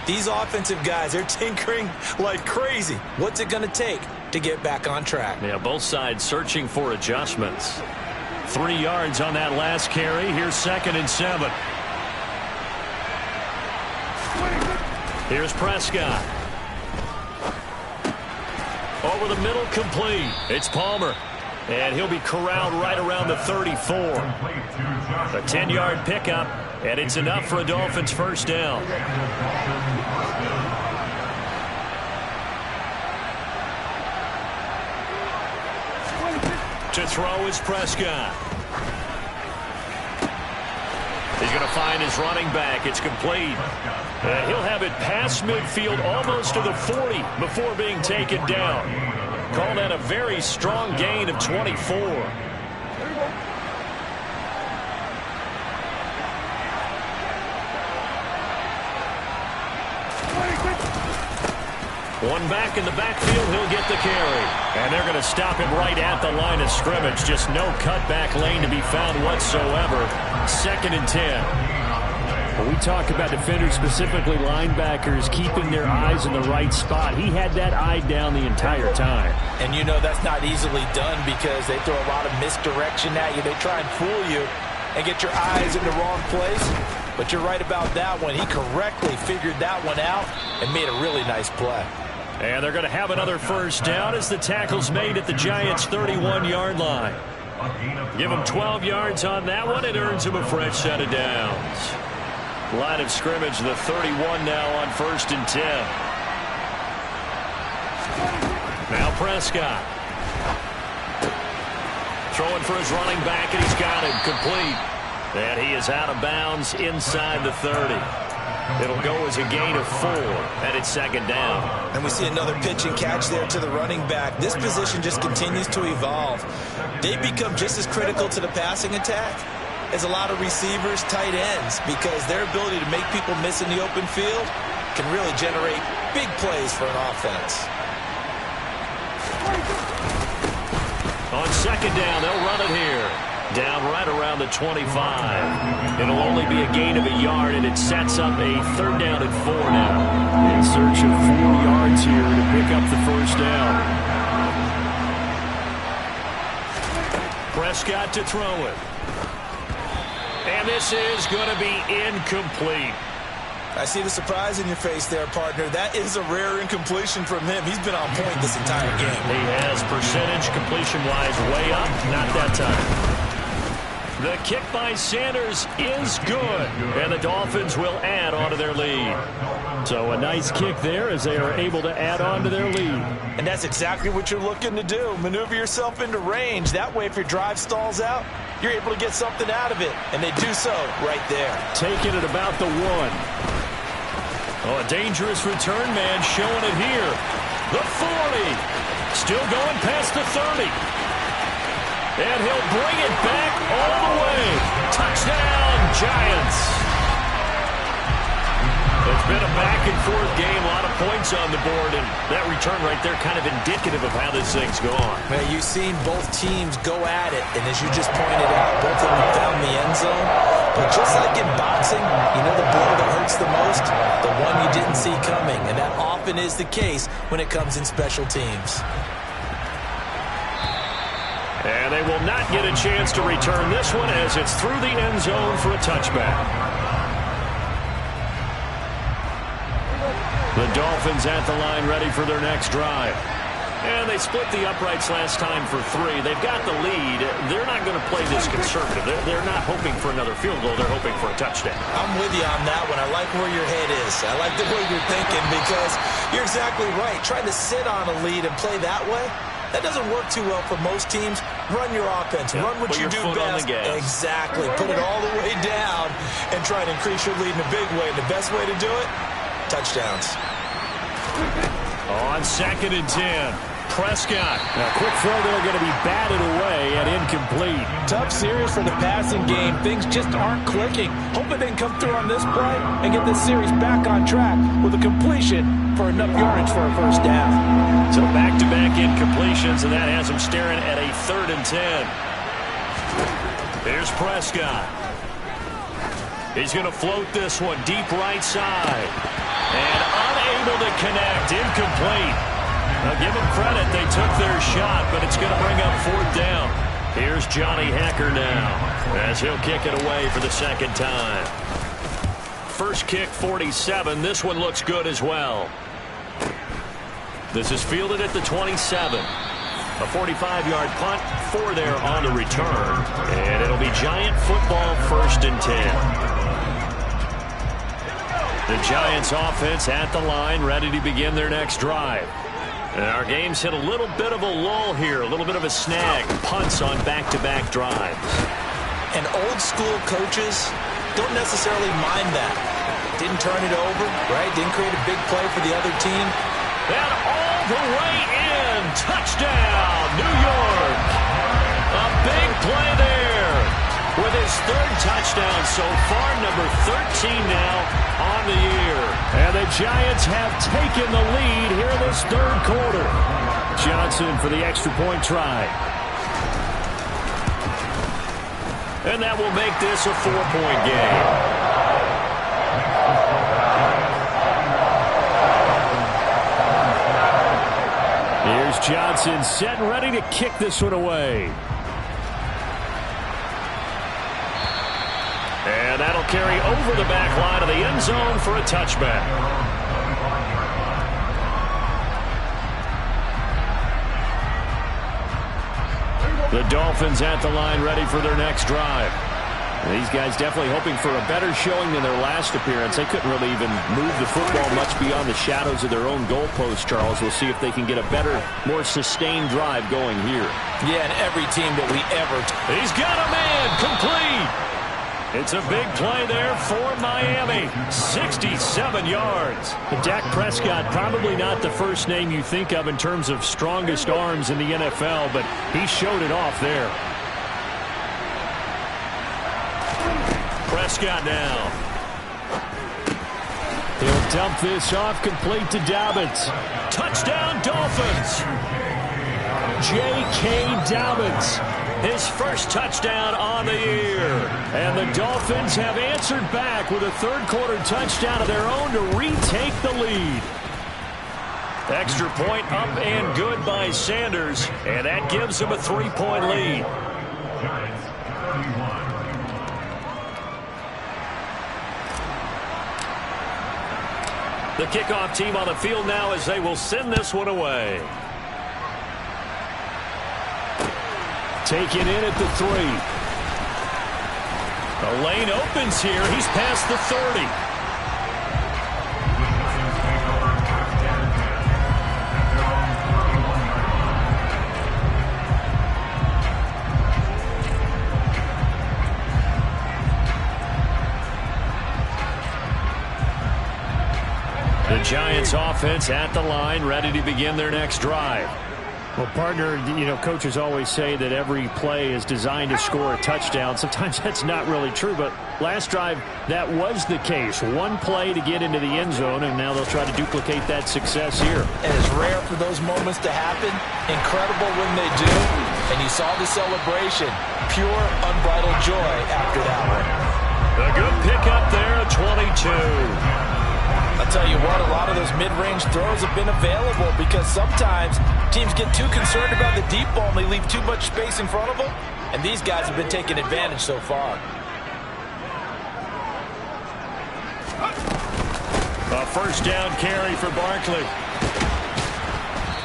These offensive guys, they're tinkering like crazy. What's it going to take to get back on track? Yeah, both sides searching for adjustments. 3 yards on that last carry. Here's 2nd and 7. Here's Prescott. Over the middle, complete. It's Palmer. And he'll be corralled right around the 34. A 10-yard pickup, and it's enough for a Dolphins first down. To throw is Prescott. He's going to find his running back. It's complete. And he'll have it past midfield almost to the 40 before being taken down. Call that a very strong gain of 24. One back in the backfield, he'll get the carry. And they're going to stop him right at the line of scrimmage. Just no cutback lane to be found whatsoever. 2nd and 10. We talk about defenders, specifically linebackers, keeping their eyes in the right spot. He had that eye down the entire time. And you know that's not easily done because they throw a lot of misdirection at you. They try and fool you and get your eyes in the wrong place. But you're right about that one. He correctly figured that one out and made a really nice play. And they're going to have another first down as the tackle's made at the Giants' 31-yard line. Give him 12 yards on that one. It earns him a fresh set of downs. Line of scrimmage, the 31 now on 1st and 10. Now Prescott. Throwing for his running back, and he's got it complete. And he is out of bounds inside the 30. It'll go as a gain of 4, and it's 2nd down. And we see another pitch and catch there to the running back. This position just continues to evolve. They become just as critical to the passing attack as a lot of receivers, tight ends, because their ability to make people miss in the open field can really generate big plays for an offense. On 2nd down, they'll run it here. Down right around the 25. It'll only be a gain of a yard, and it sets up a 3rd down and 4 now. In search of 4 yards here to pick up the first down. Prescott to throw it. And this is going to be incomplete. I see the surprise in your face there, partner. That is a rare incompletion from him. He's been on point this entire game. He has percentage completion-wise way up. Not that time. The kick by Sanders is good. And the Dolphins will add on to their lead. So a nice kick there as they are able to add on to their lead. And that's exactly what you're looking to do. Maneuver yourself into range. That way, if your drive stalls out, you're able to get something out of it. And they do so right there. Taking it about the 1. Oh, a dangerous return man showing it here. The 40. Still going past the 30. And he'll bring it back all the way. Touchdown, Giants. It's been a back-and-forth game, a lot of points on the board, and that return right there kind of indicative of how this thing's gone. Man, you've seen both teams go at it, and as you just pointed out, both of them found the end zone. But just like in boxing, you know the blow that hurts the most? The one you didn't see coming, and that often is the case when it comes in special teams. And they will not get a chance to return this one as it's through the end zone for a touchback. The Dolphins at the line ready for their next drive. And they split the uprights last time for 3. They've got the lead. They're not going to play this conservative. They're not hoping for another field goal. They're hoping for a touchdown. I'm with you on that one. I like where your head is. I like the way you're thinking because you're exactly right. Trying to sit on a lead and play that way, that doesn't work too well for most teams. Run your offense. Run what you do best. Exactly. Put it all the way down and try to increase your lead in a big way. And the best way to do it, touchdowns. On 2nd and 10. Prescott. Now, quick throw there going to be batted away and incomplete. Tough series for the passing game. Things just aren't clicking. Hoping they can come through on this play and get this series back on track with a completion for enough yardage for a first down. So back-to-back incompletions, and that has them staring at a 3rd and 10. Here's Prescott. He's going to float this one deep right side. And unable to connect. Incomplete. Now, give them credit. They took their shot, but it's going to bring up 4th down. Here's Johnny Hecker now as he'll kick it away for the 2nd time. First kick, 47. This one looks good as well. This is fielded at the 27. A 45-yard punt, 4 there on the return. And it'll be Giant football 1st and 10. The Giants offense at the line, ready to begin their next drive. And our game's hit a little bit of a lull here, a little bit of a snag. Punts on back-to-back drives. And old-school coaches don't necessarily mind that. Didn't turn it over, right? Didn't create a big play for the other team. And all the way in. Touchdown, New York. A big play there. With his 3rd touchdown so far, number 13 now on the year. And the Giants have taken the lead here in this 3rd quarter. Johnson for the extra point try. And that will make this a 4-point game. Here's Johnson set and ready to kick this one away. And that'll carry over the back line of the end zone for a touchback. The Dolphins at the line ready for their next drive. These guys definitely hoping for a better showing than their last appearance. They couldn't really even move the football much beyond the shadows of their own goalpost, Charles. We'll see if they can get a better, more sustained drive going here. Yeah, and every team that we ever... He's got a man, complete. It's a big play there for Miami. 67 yards. Dak Prescott, probably not the first name you think of in terms of strongest arms in the NFL, but he showed it off there. Prescott now. He'll dump this off, complete to Dobbins. Touchdown, Dolphins. J.K. Dobbins. his first touchdown on the year. And the Dolphins have answered back with a third-quarter touchdown of their own to retake the lead. Extra point up and good by Sanders, and that gives him a 3-point lead. The kickoff team on the field now as they will send this one away. Taken in at the 3. The lane opens here. He's past the 30. The Giants offense at the line, ready to begin their next drive. Well, partner, coaches always say that every play is designed to score a touchdown. Sometimes that's not really true, but last drive, that was the case. One play to get into the end zone, and now they'll try to duplicate that success here. And it's rare for those moments to happen. Incredible when they do. And you saw the celebration. Pure, unbridled joy after that one. A good pickup there, 22. I'll tell you what, a lot of those mid-range throws have been available because sometimes teams get too concerned about the deep ball and they leave too much space in front of them. And these guys have been taking advantage so far. A first down carry for Barkley.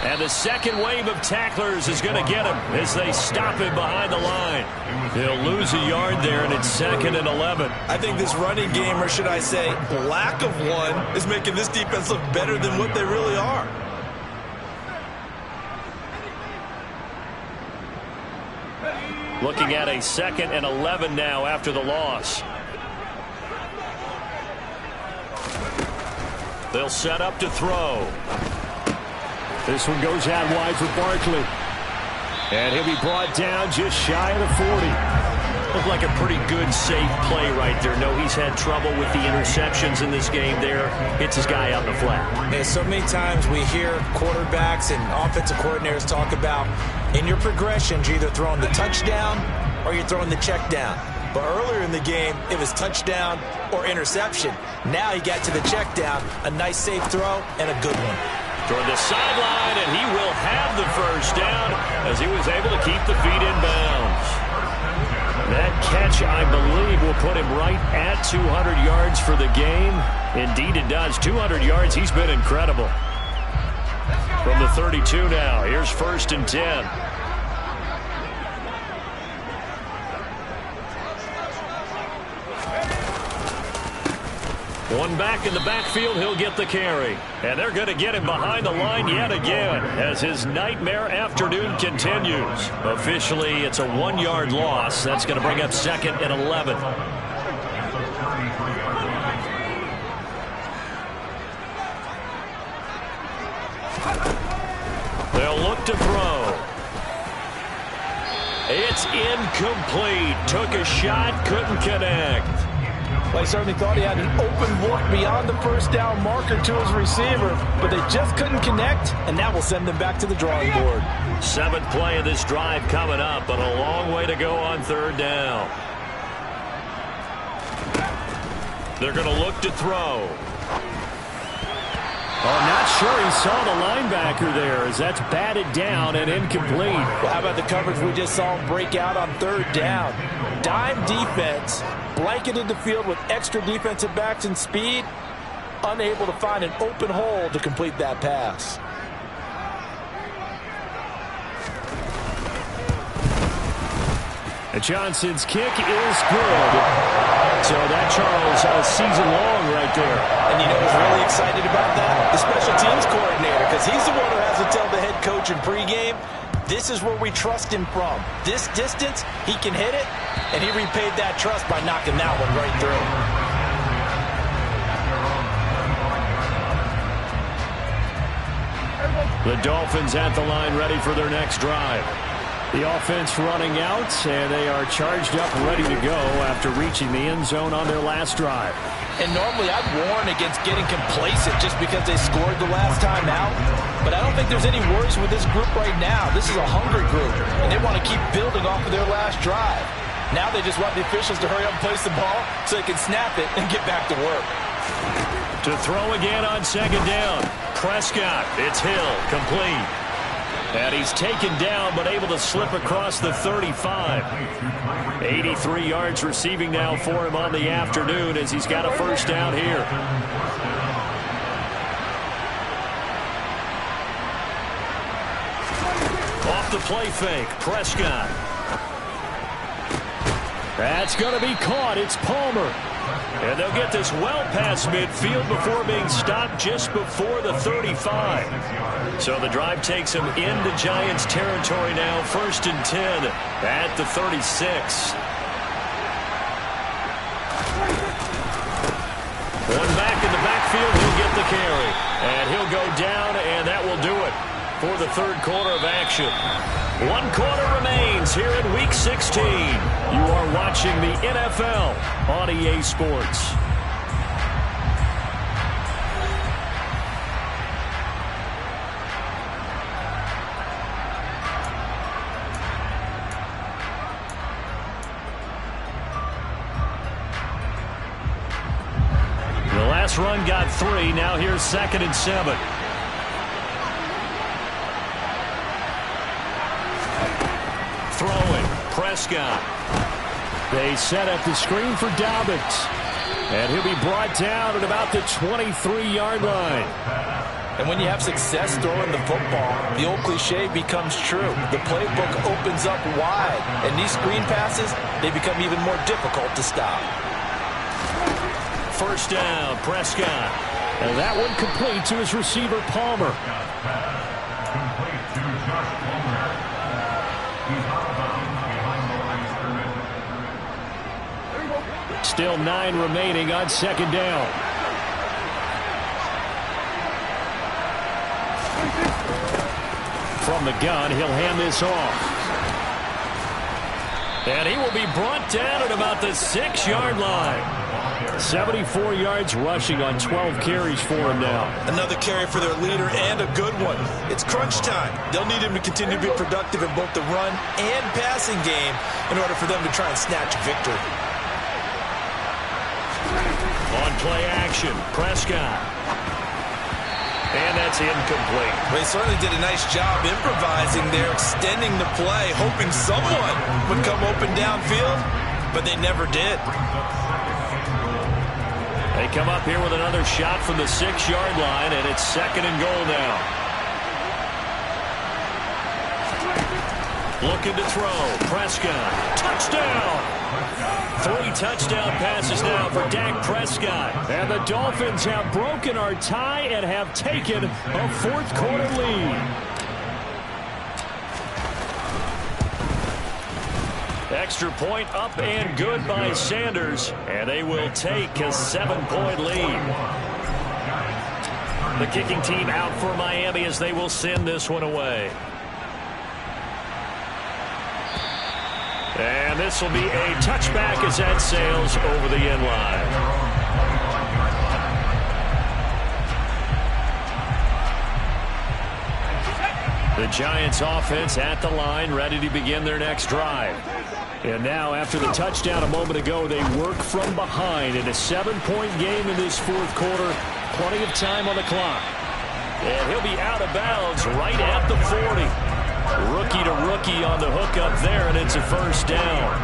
And the second wave of tacklers is going to get him as they stop him behind the line. He'll lose a yard there, and it's 2nd and 11. I think this running game, or should I say lack of one, is making this defense look better than what they really are. Looking at a 2nd and 11 now after the loss. They'll set up to throw. This one goes out wide for Barkley. And he'll be brought down just shy of the 40. Looked like a pretty good, safe play right there. No, he's had trouble with the interceptions in this game there. Hits his guy out in the flat. And so many times we hear quarterbacks and offensive coordinators talk about in your progressions, you're either throwing the touchdown or you're throwing the check down. But earlier in the game, it was touchdown or interception. Now he got to the check down, a nice safe throw, and a good one. Toward the sideline, and he will have the first down as he was able to keep the feet in bounds. That catch, I believe, will put him right at 200 yards for the game. Indeed it does. 200 yards, he's been incredible. From the 32 now, here's 1st and 10. One back in the backfield, he'll get the carry. And they're going to get him behind the line yet again as his nightmare afternoon continues. Officially, it's a 1-yard loss. That's going to bring up 2nd and 11. They'll look to throw. It's incomplete. Took a shot, couldn't connect. Well, he certainly thought he had an open look beyond the first down marker to his receiver, but they just couldn't connect, and that will send them back to the drawing board. 7th play of this drive coming up, but a long way to go on 3rd down. They're going to look to throw. Oh, not sure he saw the linebacker there as that's batted down and incomplete. Well, how about the coverage we just saw him break out on 3rd down? Dime defense, blanketed the field with extra defensive backs and speed, unable to find an open hole to complete that pass. Johnson's kick is good. So that, Charles, a season long right there. And you know who's really excited about that? The special teams coordinator, because he's the one who has to tell the head coach in pregame, this is where we trust him from. This distance, he can hit it, and he repaid that trust by knocking that one right through. The Dolphins at the line ready for their next drive. The offense running out, and they are charged up, ready to go after reaching the end zone on their last drive. And normally I'd warn against getting complacent just because they scored the last time out. But I don't think there's any worries with this group right now. This is a hungry group, and they want to keep building off of their last drive. Now they just want the officials to hurry up and place the ball so they can snap it and get back to work. To throw again on second down. Prescott, it's Hill, complete. And he's taken down but able to slip across the 35. 83 yards receiving now for him on the afternoon as he's got a first down here. Off the play fake, Prescott. That's going to be caught. It's Palmer. And they'll get this well past midfield before being stopped just before the 35. So the drive takes them into Giants territory now. 1st and 10 at the 36. One back in the backfield. He'll get the carry. And he'll go down, and that will do it for the third quarter of action. 1 quarter remains here in Week 16. You are watching the NFL on EA Sports. The last run got 3. Now here's 2nd and 7. Throwing, Prescott. They set up the screen for Dobbins. And he'll be brought down at about the 23-yard line. And when you have success throwing the football, the old cliche becomes true. The playbook opens up wide. And these screen passes, they become even more difficult to stop. First down, Prescott. And that one complete to his receiver, Palmer. Still 9 remaining on 2nd down. From the gun, he'll hand this off. And he will be brought down at about the 6-yard line. 74 yards rushing on 12 carries for him now. Another carry for their leader and a good one. It's crunch time. They'll need him to continue to be productive in both the run and passing game in order for them to try and snatch victory. On play action, Prescott. And that's incomplete. Well, he certainly did a nice job improvising there, extending the play, hoping someone would come open downfield, but they never did. They come up here with another shot from the 6-yard line, and it's 2nd and goal now. Looking to throw. Prescott. Touchdown! 3 touchdown passes now for Dak Prescott. And the Dolphins have broken our tie and have taken a 4th quarter lead. Extra point up and good by Sanders, and they will take a 7-point lead. The kicking team out for Miami as they will send this one away. And this will be a touchback as that sails over the end line. The Giants offense at the line, ready to begin their next drive. And now, after the touchdown a moment ago, they work from behind in a 7-point game in this 4th quarter. Plenty of time on the clock. And he'll be out of bounds right at the 40. Rookie to rookie on the hook up there, and it's a first down.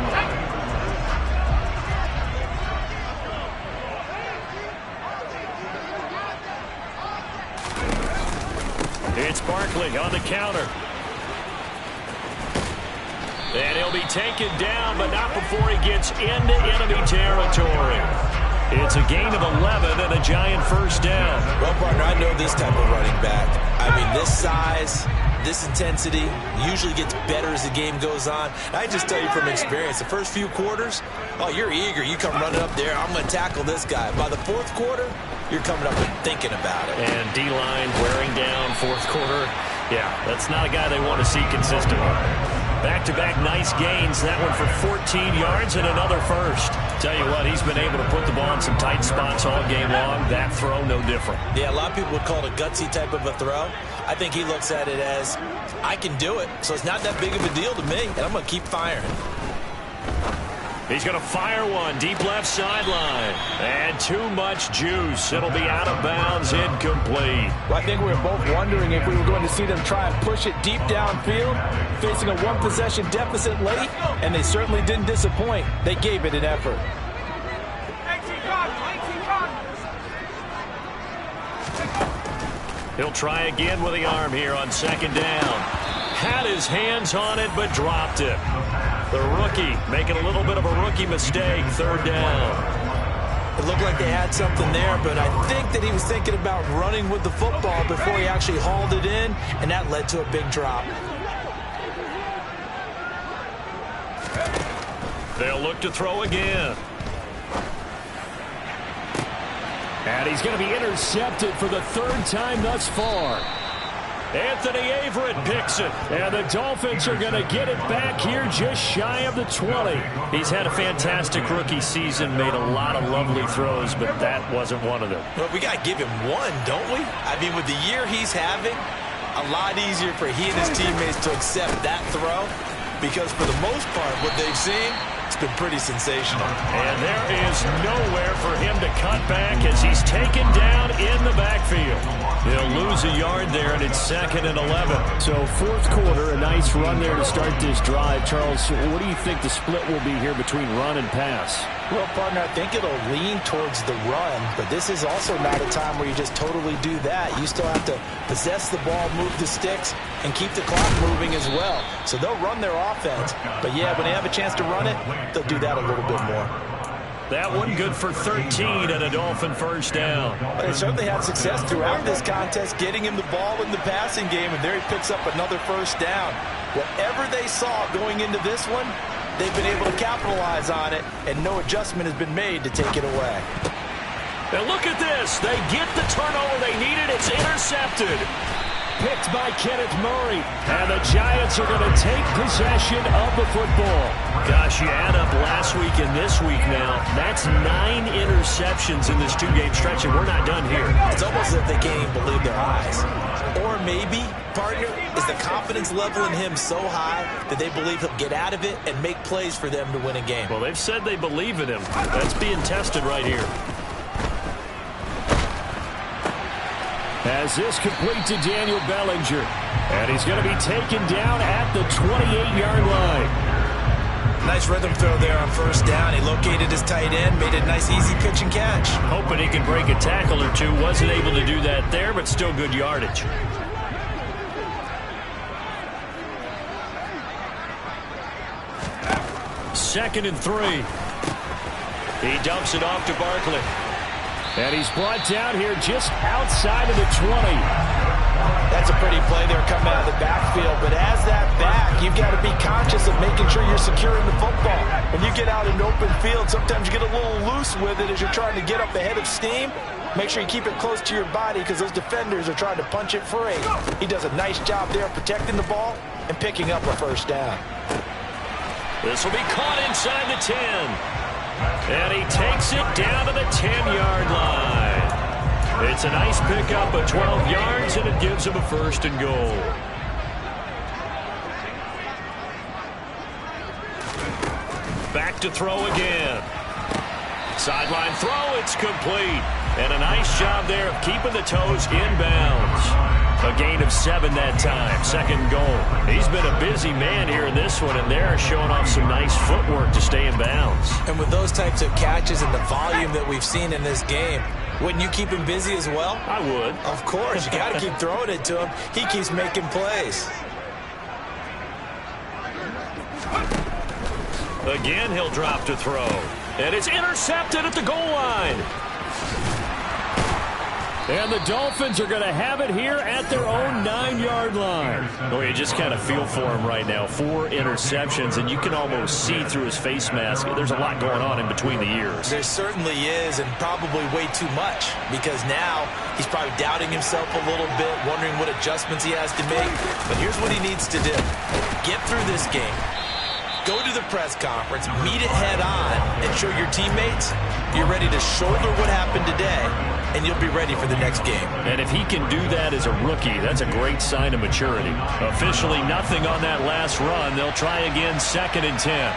It's Barkley on the counter. And he'll be taken down, but not before he gets into enemy territory. It's a gain of 11 and a Giant first down. Well, partner, I know this type of running back. I mean, this size, this intensity usually gets better as the game goes on. I just tell you from experience, the first few quarters, oh, you're eager. You come running up there, I'm going to tackle this guy. By the 4th quarter, you're coming up and thinking about it. And D-line wearing down 4th quarter. Yeah, that's not a guy they want to see consistently. Back-to-back nice gains. That one for 14 yards and another first. Tell you what, he's been able to put the ball in some tight spots all game long. That throw, no different. Yeah, a lot of people would call it a gutsy type of a throw. I think he looks at it as, I can do it, so it's not that big of a deal to me, and I'm going to keep firing. He's going to fire one, deep left sideline. And too much juice. It'll be out of bounds, incomplete. Well, I think we were both wondering if we were going to see them try and push it deep downfield, facing a one-possession deficit late, and they certainly didn't disappoint. They gave it an effort. He'll try again with the arm here on second down. Had his hands on it, but dropped it. The rookie making a little bit of a rookie mistake, third down. It looked like they had something there, but I think that he was thinking about running with the football before he actually hauled it in, and that led to a big drop. They'll look to throw again. And he's going to be intercepted for the third time thus far. Anthony Averett picks it. And the Dolphins are going to get it back here just shy of the 20. He's had a fantastic rookie season, made a lot of lovely throws, but that wasn't one of them. Well, we got to give him one, don't we? I mean, with the year he's having, a lot easier for he and his teammates to accept that throw, because for the most part, what they've seen, it's been pretty sensational. And there is nowhere for him to cut back as he's taken down in the backfield. He'll lose a yard there, and it's 2nd and 11. So fourth quarter, a nice run there to start this drive. Charles, what do you think the split will be here between run and pass? Well, partner, I think it'll lean towards the run, but this is also not a time where you just totally do that. You still have to possess the ball, move the sticks, and keep the clock moving as well. So they'll run their offense, but yeah, when they have a chance to run it, they'll do that a little bit more. That one good for 13 and a Dolphin first down. But they certainly had success throughout this contest, getting him the ball in the passing game, and there he picks up another first down. Whatever they saw going into this one, they've been able to capitalize on it, and no adjustment has been made to take it away. And look at this. They get the turnover they needed. It's intercepted. Picked by Kenneth Murray. And the Giants are going to take possession of the football. Gosh, you add up last week and this week now. That's 9 interceptions in this two-game stretch, and we're not done here. It's almost as if they can't even believe their eyes. Or maybe, partner, is the confidence level in him so high that they believe he'll get out of it and make plays for them to win a game. Well, they've said they believe in him. That's being tested right here. As this complete to Daniel Bellinger. And he's going to be taken down at the 28-yard line. Nice rhythm throw there on first down. He located his tight end, made a nice easy pitch and catch. Hoping he can break a tackle or two. Wasn't able to do that there, but still good yardage. Second and 3. He dumps it off to Barkley. And he's brought down here just outside of the 20. That's a pretty play there coming out of the backfield. But as that back, you've got to be conscious of making sure you're securing the football. When you get out in open field, sometimes you get a little loose with it as you're trying to get up ahead of steam. Make sure you keep it close to your body because those defenders are trying to punch it free. He does a nice job there protecting the ball and picking up a first down. This will be caught inside the 10. And he takes it down to the 10-yard line. It's a nice pickup of 12 yards, and it gives him a first and goal. Back to throw again. Sideline throw, it's complete. And a nice job there of keeping the toes inbounds. A gain of 7 that time, second goal. He's been a busy man here in this one, and they're showing off some nice footwork to stay in bounds. And with those types of catches and the volume that we've seen in this game, wouldn't you keep him busy as well? I would. Of course. You got to keep throwing it to him. He keeps making plays. Again, he'll drop to throw. And it's intercepted at the goal line. And the Dolphins are going to have it here at their own 9-yard line. Well, you just kind of feel for him right now. 4 interceptions, and you can almost see through his face mask. There's a lot going on in between the ears. There certainly is, and probably way too much, because now he's probably doubting himself a little bit, wondering what adjustments he has to make. But here's what he needs to do. Get through this game. Go to the press conference, meet it head on, and show your teammates you're ready to shoulder what happened today, and you'll be ready for the next game. And if he can do that as a rookie, that's a great sign of maturity. Officially nothing on that last run. They'll try again, 2nd and 10.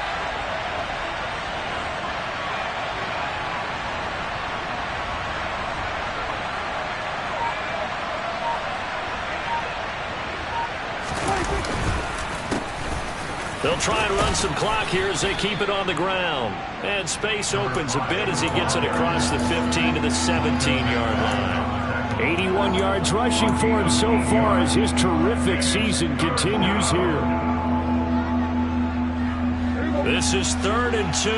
They'll try and run some clock here as they keep it on the ground. And space opens a bit as he gets it across the 15 to the 17-yard line. 81 yards rushing for him so far as his terrific season continues here. This is 3rd and 2.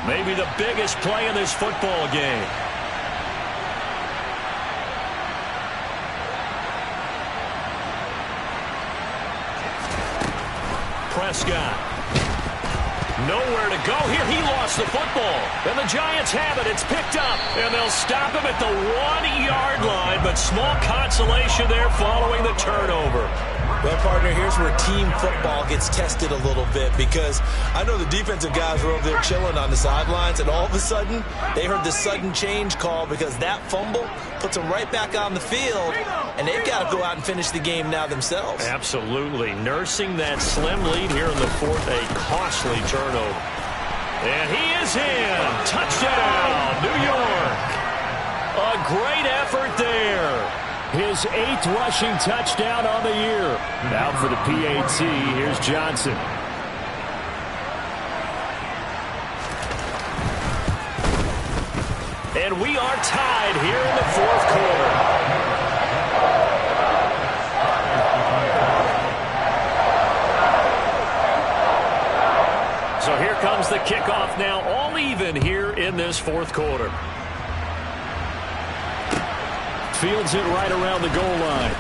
Maybe the biggest play in this football game. Prescott. Nowhere to go here. He lost the football. And the Giants have it. It's picked up. And they'll stop him at the 1-yard line. But small consolation there following the turnover. Well, partner, here's where team football gets tested a little bit, because I know the defensive guys were over there chilling on the sidelines, and all of a sudden, they heard the sudden change call because that fumble puts them right back on the field, and they've got to go out and finish the game now themselves. Absolutely. Nursing that slim lead here in the 4th, a costly turnover. And he is in. Touchdown, New York. A great effort there. His 8th rushing touchdown on the year. Out for the PAT, here's Johnson. And we are tied here in the 4th quarter. So here comes the kickoff now, all even here in this 4th quarter. Fields it right around the goal line.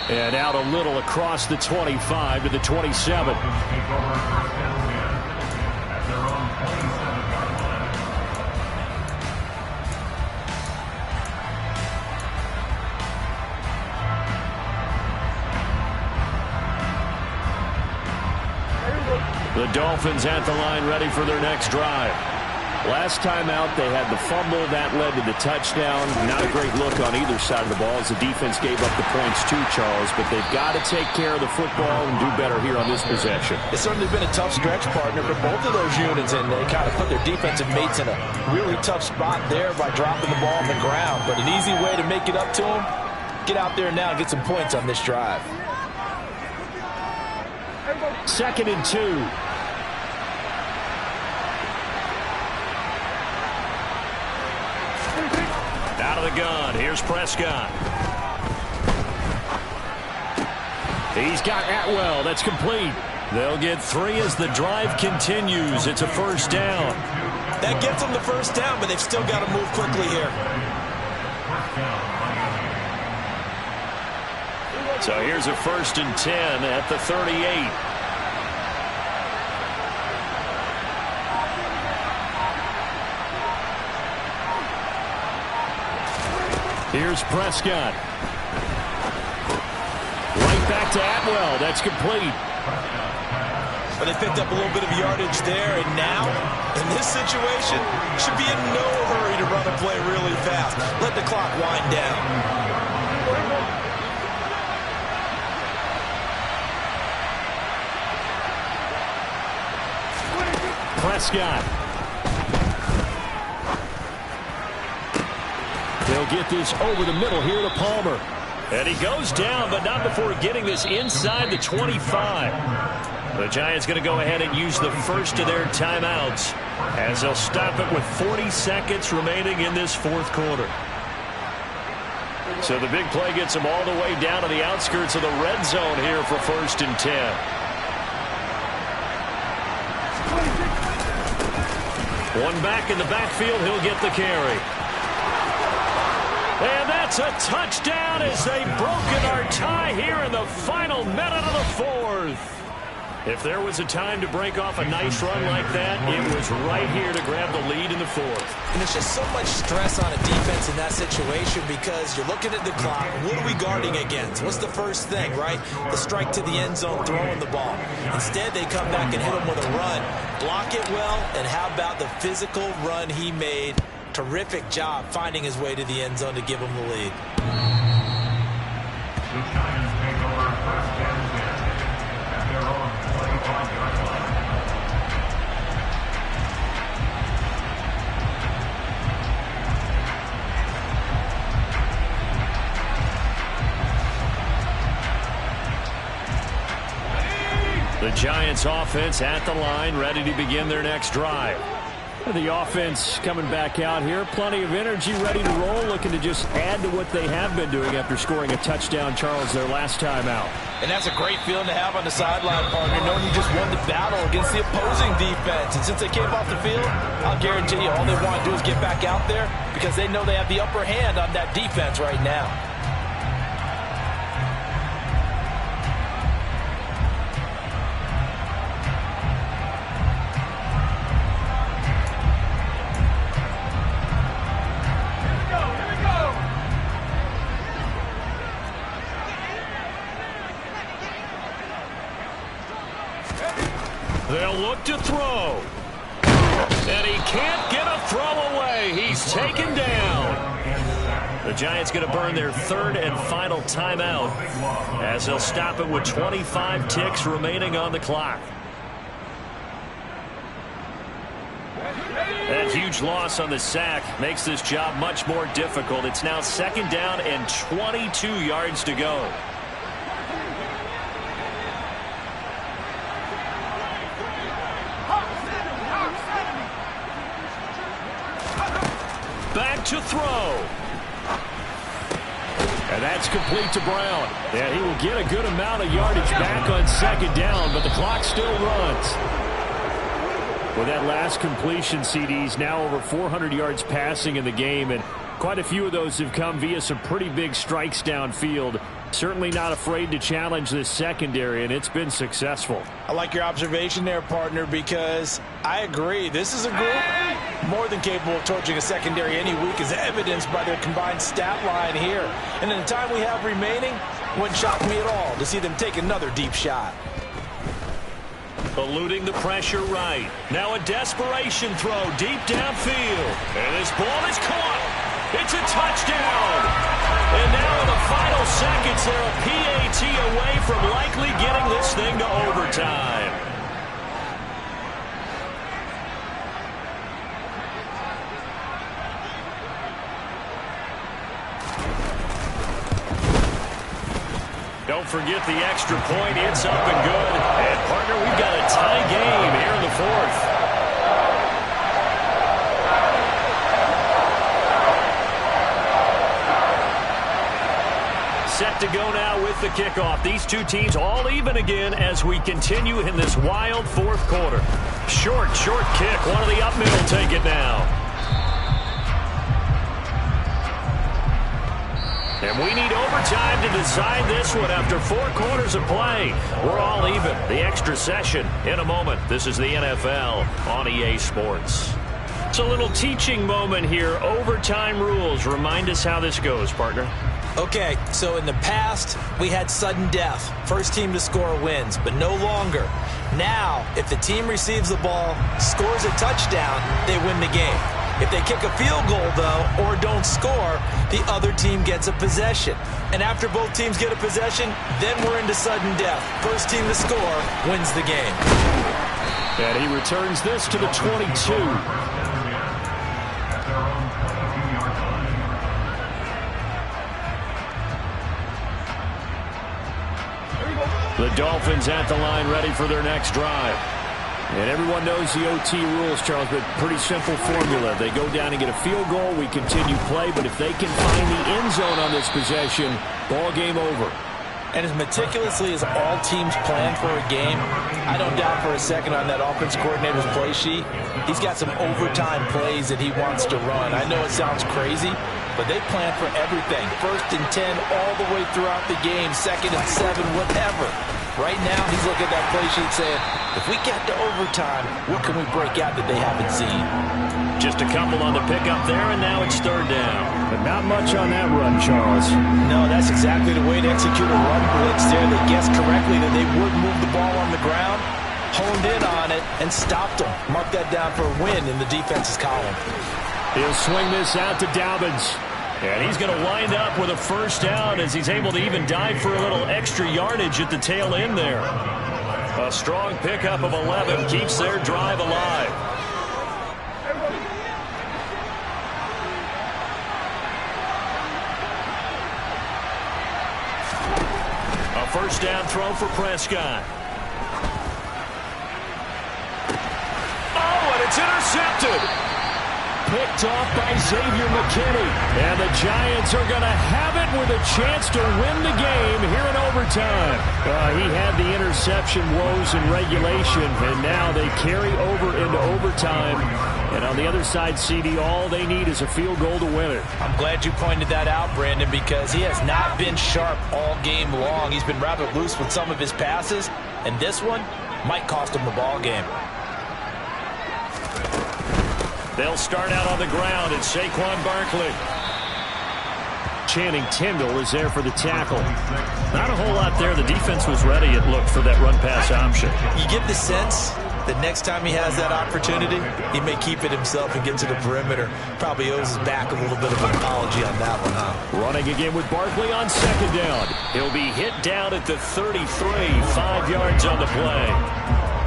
And out a little across the 25 to the 27. The Dolphins at the line ready for their next drive. Last time out, they had the fumble. That led to the touchdown. Not a great look on either side of the ball as the defense gave up the points too, Charles. But they've got to take care of the football and do better here on this possession. It's certainly been a tough stretch, partner, for both of those units, and they kind of put their defensive mates in a really tough spot there by dropping the ball on the ground. But an easy way to make it up to them, get out there now and get some points on this drive. 2nd and 2. Out of the gun. Here's Prescott. He's got Atwell. That's complete. They'll get 3 as the drive continues. It's a 1st down. That gets them the 1st down, but they've still got to move quickly here. So here's a 1st and 10 at the 38. Here's Prescott. Right back to Atwell. That's complete. But they picked up a little bit of yardage there, and now, in this situation, should be in no hurry to run a play really fast. Let the clock wind down. Prescott. They'll get this over the middle here to Palmer. And he goes down, but not before getting this inside the 25. The Giants going to go ahead and use the first of their timeouts as they'll stop it with 40 seconds remaining in this 4th quarter. So the big play gets them all the way down to the outskirts of the red zone here for 1st and 10. One back in the backfield. He'll get the carry. And that's a touchdown as they've broken our tie here in the final minute of the fourth. If there was a time to break off a nice run like that, it was right here to grab the lead in the fourth. And there's just so much stress on a defense in that situation because you're looking at the clock. What are we guarding against? What's the first thing, right? The strike to the end zone, throwing the ball. Instead, they come back and hit him with a run. Block it well, and how about the physical run he made? Terrific job finding his way to the end zone to give him the lead. The Giants take over first and 10 at their own 25-yard line. The Giants offense at the line, ready to begin their next drive. The offense coming back out here. Plenty of energy, ready to roll, looking to just add to what they have been doing after scoring a touchdown, Charles, their last time out. And that's a great feeling to have on the sideline, partner, knowing you just won the battle against the opposing defense. And since they came off the field, I'll guarantee you all they want to do is get back out there because they know they have the upper hand on that defense right now. They'll look to throw. And he can't get a throw away. He's taken down. The Giants going to burn their third and final timeout as they'll stop it with 25 ticks remaining on the clock. That huge loss on the sack makes this job much more difficult. It's now second down and 22 yards to go. Back to throw. And that's complete to Brown. Yeah, he will get a good amount of yardage back on second down, but the clock still runs. With that last completion, CD's now over 400 yards passing in the game, and quite a few of those have come via some pretty big strikes downfield. Certainly not afraid to challenge this secondary, and it's been successful. I like your observation there, partner, because I agree. This is a group more than capable of torching a secondary any week, as evidenced by their combined stat line here. And in the time we have remaining, wouldn't shock me at all to see them take another deep shot. Eluding the pressure right. Now a desperation throw deep downfield. And this ball is caught. It's a touchdown. And now in the final seconds, they're a PAT away from likely getting this thing to overtime. Don't forget the extra point. It's up and good. And, partner, we've got a tie game here in the fourth. Set to go now with the kickoff. These two teams all even again as we continue in this wild fourth quarter. Short kick. One of the up middle take it now. And we need overtime to decide this one after 4 quarters of play. We're all even. The extra session in a moment. This is the NFL on EA Sports. It's a little teaching moment here. Overtime rules. Remind us how this goes, partner. Okay, so in the past, we had sudden death. First team to score wins, but no longer. Now, if the team receives the ball, scores a touchdown, they win the game. If they kick a field goal, though, or don't score, the other team gets a possession. And after both teams get a possession, then we're into sudden death. First team to score wins the game. And he returns this to the 22. The Dolphins at the line ready for their next drive. And everyone knows the OT rules, Charles, but pretty simple formula. They go down and get a field goal, we continue play, but if they can find the end zone on this possession, ball game over. And as meticulously as all teams plan for a game, I don't doubt for a second on that offense coordinator's play sheet, he's got some overtime plays that he wants to run. I know it sounds crazy, but they plan for everything. 1st and 10 all the way throughout the game, 2nd and 7, whatever. Right now, he's looking at that play sheet saying, if we get to overtime, what can we break out that they haven't seen? Just a couple on the pickup there, and now it's 3rd down. But not much on that run, Charles. No, that's exactly the way to execute a run blitz there. They guessed correctly that they would move the ball on the ground, honed in on it, and stopped them. Mark that down for a win in the defense's column. He'll swing this out to Dobbins. And he's going to wind up with a 1st down as he's able to even dive for a little extra yardage at the tail end there. A strong pickup of 11 keeps their drive alive. A 1st down throw for Prescott. Oh, and it's intercepted. Picked off by Xavier McKinney. And the Giants are going to have it with a chance to win the game here in overtime. He had the interception woes in regulation, and now they carry over into overtime. And on the other side, CD, all they need is a field goal to win it. I'm glad you pointed that out, Brandon, because he has not been sharp all game long. He's been rather loose with some of his passes, and this one might cost him the ball game. They'll start out on the ground. It's Saquon Barkley. Channing Tindall is there for the tackle. Not a whole lot there. The defense was ready, it looked, for that run-pass option. You get the sense that next time he has that opportunity, he may keep it himself and get to the perimeter. Probably owes his back a little bit of an apology on that one, huh? Running again with Barkley on 2nd down. He'll be hit down at the 33, 5 yards on the play.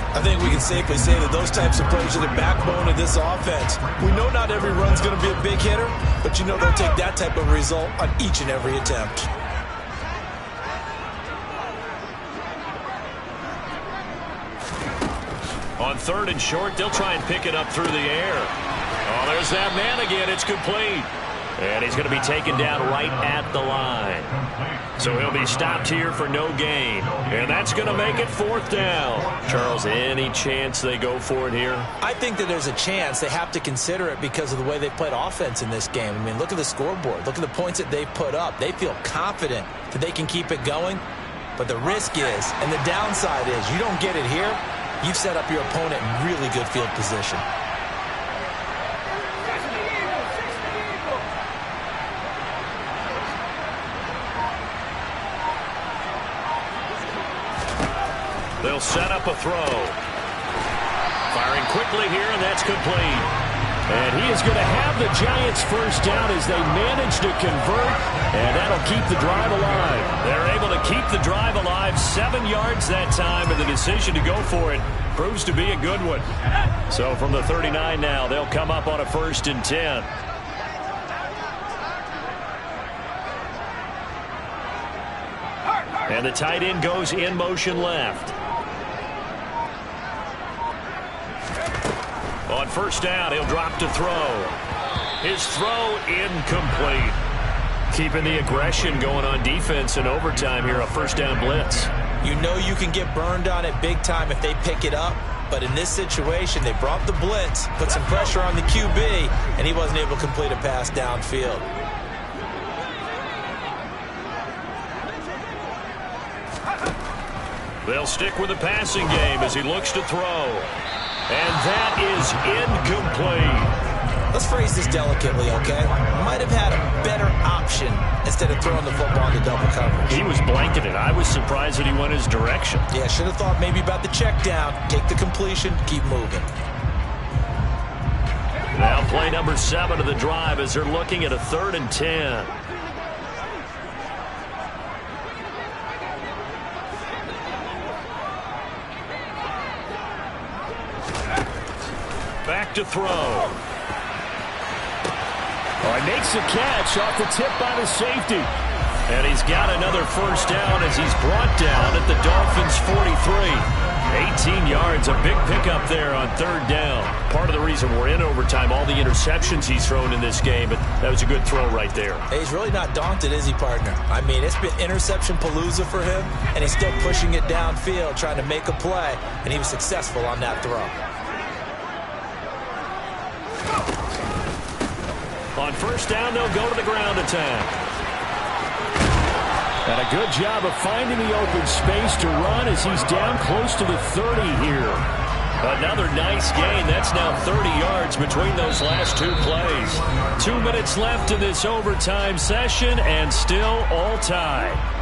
I think we can safely say that those types of plays are the backbone of this offense. We know not every run's going to be a big hitter, but you know they'll take that type of result on each and every attempt. On 3rd and short, they'll try and pick it up through the air. Oh, there's that man again. It's complete. And he's going to be taken down right at the line. So he'll be stopped here for no gain. And that's going to make it 4th down. Charles, any chance they go for it here? I think that there's a chance. They have to consider it because of the way they played offense in this game. I mean, look at the scoreboard. Look at the points that they've put up. They feel confident that they can keep it going. But the risk is, and the downside is, you don't get it here, you've set up your opponent in really good field position. They'll set up a throw. Firing quickly here, and that's complete. And he is going to have the Giants' 1st down as they manage to convert, and that'll keep the drive alive. They're able to keep the drive alive, 7 yards that time, and the decision to go for it proves to be a good one. So from the 39 now, they'll come up on a 1st and 10. And the tight end goes in motion left. On 1st down, he'll drop to throw. His throw incomplete. Keeping the aggression going on defense in overtime here, a 1st down blitz. You know you can get burned on it big time if they pick it up. But in this situation, they brought the blitz, put some pressure on the QB, and he wasn't able to complete a pass downfield. They'll stick with the passing game as he looks to throw. And that is incomplete. Let's phrase this delicately, okay? Might have had a better option instead of throwing the football into double coverage. He was blanketed. I was surprised that he went his direction. Yeah, should have thought maybe about the check down, take the completion, keep moving. Now play number 7 of the drive as they're looking at a 3rd and 10. Back to throw. Oh, he makes the catch off the tip by the safety. And he's got another 1st down as he's brought down at the Dolphins' 43. 18 yards, a big pickup there on 3rd down. Part of the reason we're in overtime, all the interceptions he's thrown in this game, but that was a good throw right there. Hey, he's really not daunted, is he, partner? I mean, it's been interception palooza for him, and he's still pushing it downfield, trying to make a play, and he was successful on that throw. On On first down, they'll go to the ground attack. And a good job of finding the open space to run as he's down close to the 30 here. Another nice gain. That's now 30 yards between those last two plays. 2 minutes left in this overtime session, and still all tied.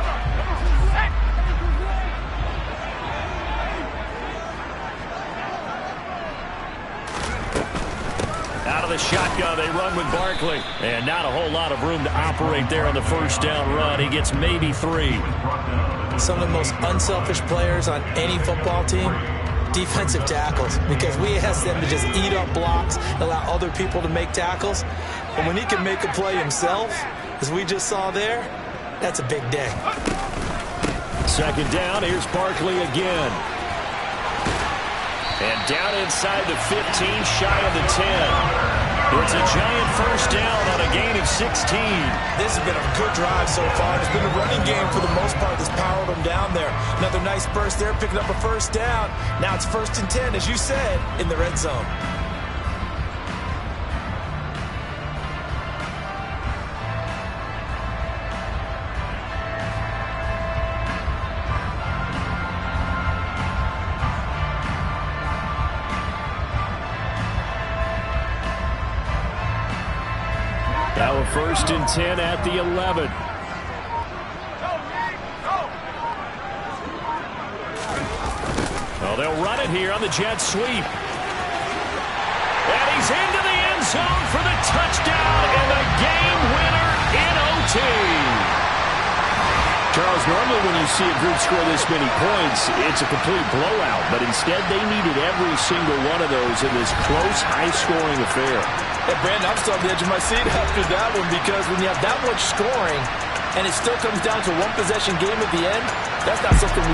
Out of the shotgun, they run with Barkley. And not a whole lot of room to operate there on the first down run. He gets maybe 3. Some of the most unselfish players on any football team, defensive tackles, because we ask them to just eat up blocks, allow other people to make tackles. And when he can make a play himself, as we just saw there, that's a big day. Second down, here's Barkley again. And down inside the 15, shy of the 10. It's a giant first down on a gain of 16. This has been a good drive so far. It's been a running game for the most part that's powered them down there. Another nice burst there, picking up a first down. Now it's 1st and 10, as you said, in the red zone. Now a 1st and 10 at the 11. Well, they'll run it here on the jet sweep. And he's into the end zone for the touchdown and the game winner in OT. Charles, normally when you see a group score this many points, it's a complete blowout. But instead, they needed every single one of those in this close, high-scoring affair. Hey, Brandon, I'm still on the edge of my seat after that one, because when you have that much scoring and it still comes down to one possession game at the end, that's not something we